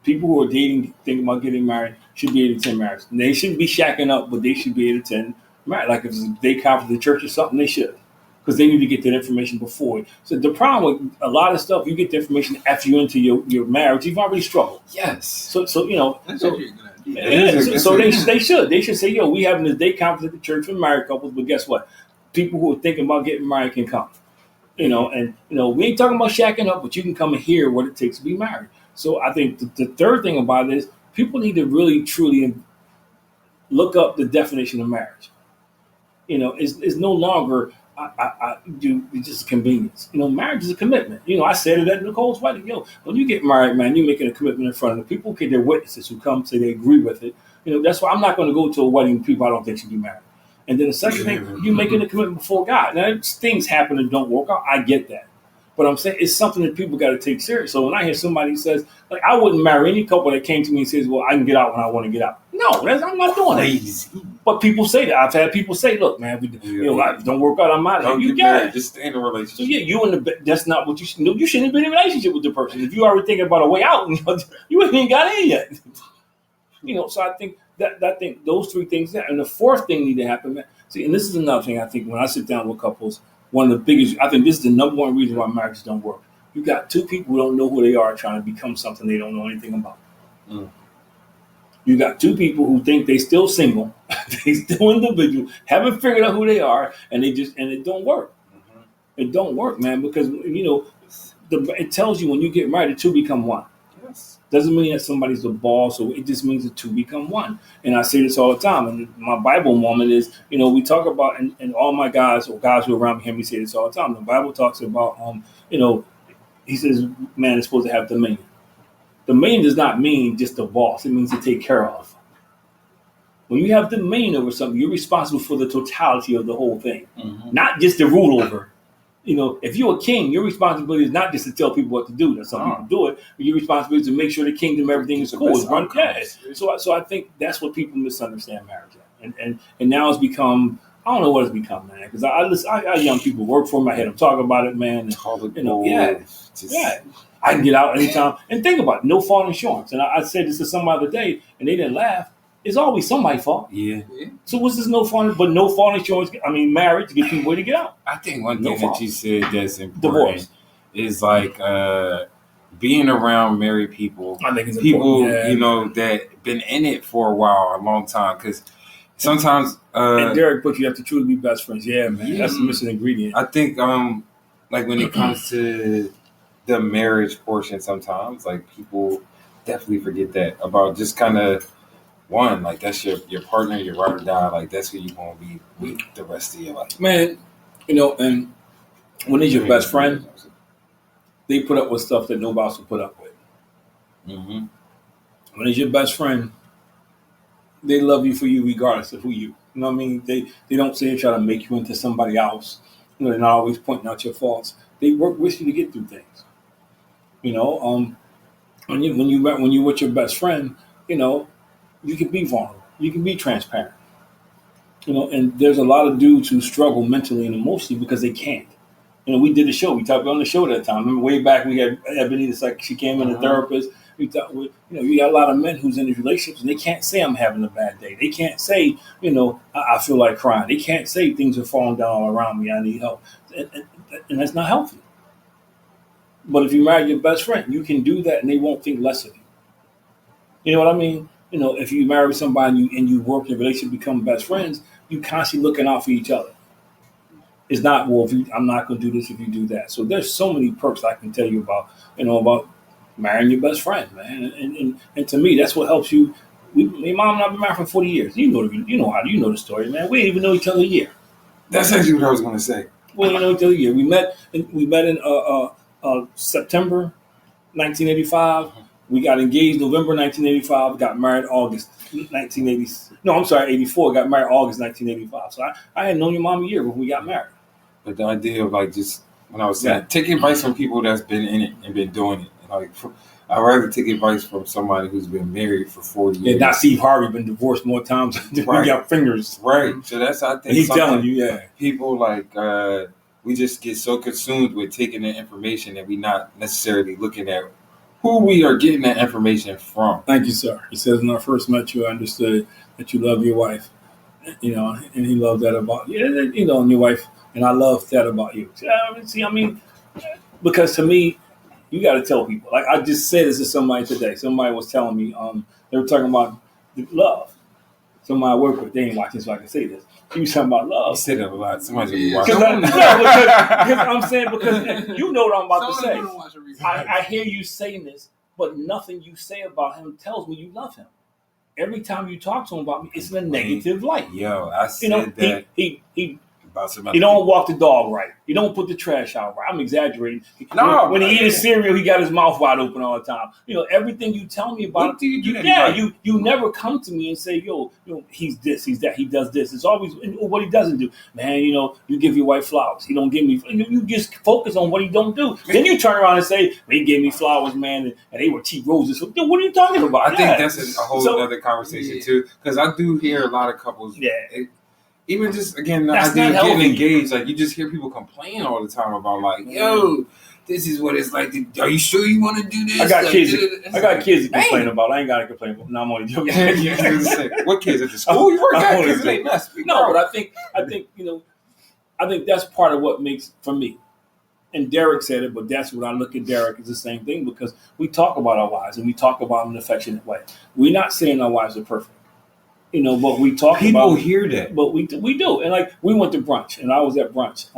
People who are dating, thinking about getting married, should be able to attend marriage. And they shouldn't be shacking up, but they should be able to attend marriage. Like if it's a day conference at the church or something, they should. Because they need to get that information before. So the problem with a lot of stuff, you get the information after you're into your marriage, you've already struggled. Yes. So That's so actually a good idea. so they should say, yo, we having this day conference at the church for married couples, but guess what? People who are thinking about getting married can come. And we ain't talking about shacking up, but you can come and hear what it takes to be married. So I think the third thing about it is people need to really truly look up the definition of marriage. It's no longer it's just a convenience. Marriage is a commitment. I said it at Nicole's wedding. When you get married, man, you're making a commitment in front of the people. Okay, they're witnesses who come say they agree with it. That's why I'm not going to go to a wedding with people I don't think should be married. And then the second thing, you're making a commitment before God. Now, things happen and don't work out. I get that. But I'm saying it's something that people got to take serious. So when I hear somebody says, like, I wouldn't marry any couple that came to me and says, well, I can get out when I want to get out. No, I'm not doing that. But people say that. I've had people say, look, man, don't work out, I'm out. Don't You get got married. it. Just stay in a relationship. So yeah, that's not what you should do. You shouldn't be in a relationship with the person. If you already thinking about a way out, you ain't even got in yet. So I think that those three things there. And the fourth thing need to happen, man. See, and this is another thing I think when I sit down with couples, one of the biggest, I think this is the number one reason why marriages don't work. You got two people who don't know who they are trying to become something they don't know anything about. Mm. You got two people who think they still single, they still individual, haven't figured out who they are, and it don't work. Mm-hmm. It don't work, man, because it tells you when you get married, the two become one. Yes. Doesn't mean that somebody's the boss, so it just means the two become one. And I say this all the time. And my Bible moment is, we talk about, and all my guys or guys who are around me hear me say this all the time. The Bible talks about, he says, man is supposed to have dominion. Dominion does not mean just the boss. It means to take care of. When you have dominion over something, you're responsible for the totality of the whole thing, not just to rule over. If you're a king, your responsibility is not just to tell people what to do. Now, some people do it, but your responsibility is to make sure the kingdom, everything is cool. So I think that's what people misunderstand marriage at. And now it's become, I don't know what it's become, man. Because I young people work for me. I hear them talk about it, man. And, I can get out anytime. And think about it, no fault insurance. And I said this to somebody the other day, and they didn't laugh. It's always somebody's fault. Yeah. So what's this no fault? But no fault insurance. I mean, marriage to get people where to get out. I think one thing that you said that's important Divorce is like being around married people. I think it's people, important. that been in it for a while, a long time. Because sometimes, and Derek put you have to truly be best friends. Yeah, man, that's the missing ingredient. I think, like when it comes to the marriage portion, sometimes like people definitely forget that about just kind of. One, like that's your partner, your ride or die, like that's who you want to be with the rest of your life. Man, and when it's your best friend, they put up with stuff that nobody else will put up with. Mm-hmm. When it's your best friend, they love you for you regardless of who you. You know what I mean? They don't say try to make you into somebody else. They're not always pointing out your faults. They work with you to get through things. When you with your best friend, you can be vulnerable. You can be transparent. And there's a lot of dudes who struggle mentally and emotionally because they can't. We did a show. We talked on the show that time. Remember way back we had Ebony, it's like she came in, a therapist. We thought, you got a lot of men who's in these relationships and they can't say I'm having a bad day. They can't say, I feel like crying. They can't say things are falling down all around me. I need help. And that's not healthy. But if you marry your best friend, you can do that and they won't think less of you. You know what I mean? If you marry somebody and you work your relationship, become best friends, you constantly looking out for each other. It's not, well, I'm not going to do this if you do that. So there's so many perks I can tell you about marrying your best friend, man. And to me, that's what helps you. Me and mom and I have been married for 40 years. You know the story, man. We didn't even know each other a year. That's actually what I was going to say. We didn't know each other a year. We met in September 1985. We got engaged November 1985. Got married August 1980. No, I'm sorry, 84. Got married August 1985. So I had known your mom a year when we got married. But the idea of just when I was saying, take advice from people that's been in it and been doing it. I'd rather take advice from somebody who's been married for 40 years. Yeah, not Steve Harvey, been divorced more times than we got fingers. Right. So that's, I think, he's telling you, yeah. People we just get so consumed with taking the information that we not necessarily looking at who we are getting that information from. Thank you, sir. He says, when I first met you, I understood that you love your wife, and he loved that about you, and your wife, and I love that about you. Because to me, you got to tell people. Like I just said this to somebody today. Somebody was telling me, they were talking about love. Somebody I work with, they ain't watching, so I can say this. He was talking about love. You say that a lot. Somebody's going to be watching. Because I'm saying, because you know what I'm about to say. I hear you saying this, but nothing you say about him tells me you love him. Every time you talk to him about me, it's in a negative light. Yo, I said that. He don't walk the dog right. He don't put the trash out right. I'm exaggerating. When he eat his cereal, he got his mouth wide open all the time. Everything you tell me about. What do you do? You never come to me and say, he's this, he's that, he does this. It's always what he doesn't do. Man, you give your wife flowers. He don't give me. You just focus on what he don't do. Then you turn around and say, well, he gave me flowers, man, and they were cheap roses. What are you talking about? I think that's a whole other conversation too, because I do hear a lot of couples. Yeah. Even just, again, the idea of getting engaged, you just hear people complain all the time about, yo, this is what it's like. Are you sure you want to do this? I got kids to complain about. I ain't got to complain about. No, I'm only joking. What kids at the school you work at? No, but I think that's part of what makes, for me, and Derek said it, but that's what I look at Derek as the same thing, because we talk about our wives and we talk about them in an affectionate way. We're not saying our wives are perfect. But we talk people about. People hear that. But we do. And we went to brunch, and I was at brunch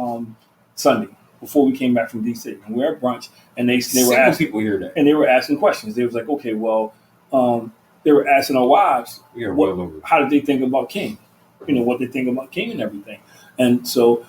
Sunday before we came back from D.C. And we were at brunch, and they were asking people hear that. And they were asking questions. They was like, okay, well, they were asking our wives, how did they think about King? What they think about King and everything. And so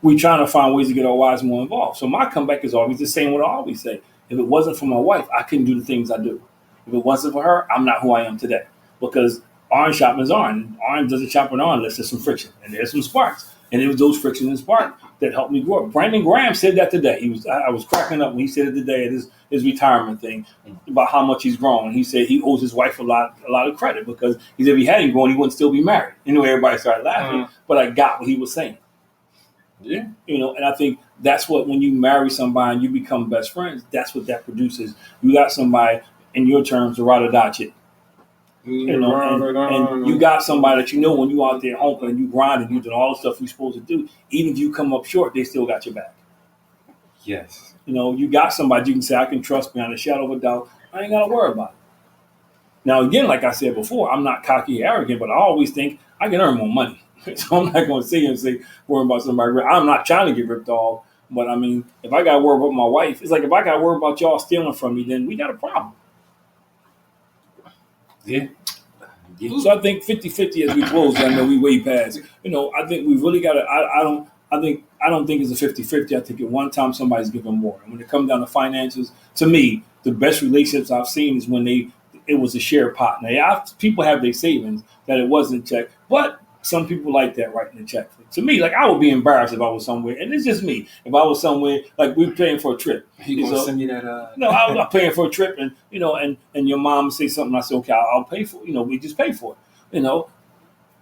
we trying to find ways to get our wives more involved. So my comeback is always the same, what I always say. If it wasn't for my wife, I couldn't do the things I do. If it wasn't for her, I'm not who I am today. Because Orange shopping is Orange. Orange doesn't shop with Orange unless there's some friction. And there's some sparks. And it was those frictions and sparks that helped me grow up. Brandon Graham said that today. I was cracking up when he said it today at his retirement thing about how much he's grown. He said he owes his wife a lot of credit, because he said if he hadn't grown, he wouldn't still be married. Everybody started laughing, but I got what he was saying. Yeah. And I think that's what, when you marry somebody and you become best friends, that's what that produces. You got somebody, in your terms, a ride or die chick. And you got somebody that when you out there humping and you grinding, you doing all the stuff you're supposed to do. Even if you come up short, they still got your back. Yes. You got somebody you can say, I can trust beyond a shadow of a doubt. I ain't got to worry about it. Now, again, like I said before, I'm not cocky or arrogant, but I always think I can earn more money. So I'm not going to sit here and say, worry about somebody. I'm not trying to get ripped off. But, if I got to worry about my wife, it's like if I got to worry about y'all stealing from me, then we got a problem. Yeah. So I think 50-50 as we close. I know we way past. I think we really got to. I don't think it's a 50-50. I think at one time somebody's giving more. And when it comes down to finances, to me, the best relationships I've seen is when it was a shared pot. Now, people have their savings that it wasn't checked, but some people like that writing the check. To me, I would be embarrassed if I was somewhere, and it's just me. If I was somewhere, we're paying for a trip. You gonna send me that? No, I'm paying for a trip, and and your mom say something. I say, okay, I'll pay for it. We just pay for it.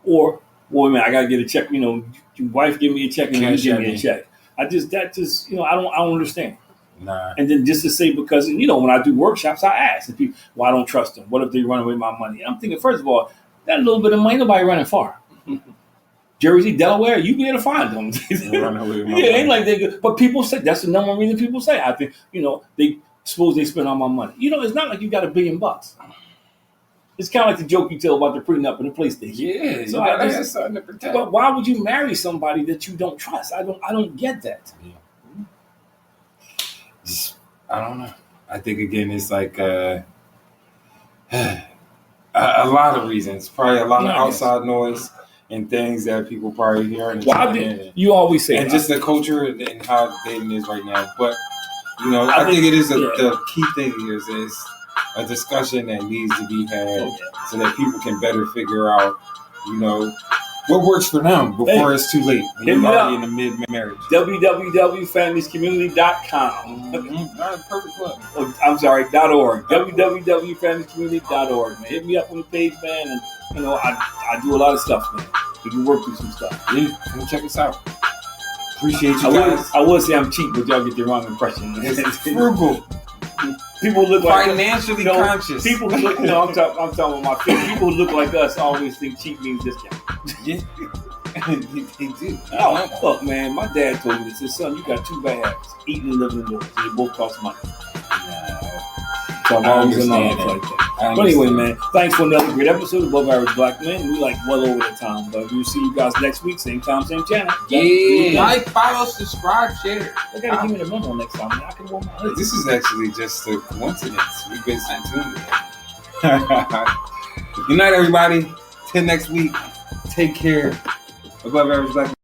Or, well, man, I gotta get a check. Your wife give me a check, and you give me a check. I don't understand. Nah. And then just to say, because when I do workshops, I ask people, well, I don't trust them. What if they run away with my money? And I'm thinking, first of all, that little bit of money, nobody running far. Jersey, Delaware, you be able to find them. Run away with my Yeah, it ain't money. like they. But people say that's the number one reason people say. I think they suppose they spend all my money. It's not like you got $1 billion. It's kind of like the joke you tell about the prenup and the PlayStation. Yeah, So you gotta have something to protect. But why would you marry somebody that you don't trust? I don't get that. I don't know. I think again, it's like a lot of reasons. Probably a lot of outside noise and things that people probably hear. You always say and that. just the culture and how dating is right now. But I think it is the key thing here is a discussion that needs to be had so that people can better figure out, what works for them before it's too late. When you're already in the mid-marriage. www.familycommunity.com. Perfect plug. I'm sorry, .org. www.familycommunity.org, man. Hit me up on the page, man, and I do a lot of stuff, man. We can work through some stuff. Yeah, come check us out. Appreciate you guys. I would say I'm cheap, but y'all get the wrong impression. It's frugal. People look like financially conscious. People who look. I'm talking about my face. People who look like us always think cheap means discount. Yeah, they do. Oh, look, man. My dad told me this. He said, son, you got 2 bad habits: eating and living indoors. They both cost money. So I'm always in my life like that. But anyway, man, thanks for another great episode of Above Average Black Men. We well over the time, but we'll see you guys next week, same time, same channel. Yeah, like, follow, subscribe, share. They gotta give me the memo next time, man. I can warm my head. This is actually just a coincidence. We've been tuned. Good night, everybody. Till next week. Take care. Above Average Black Men.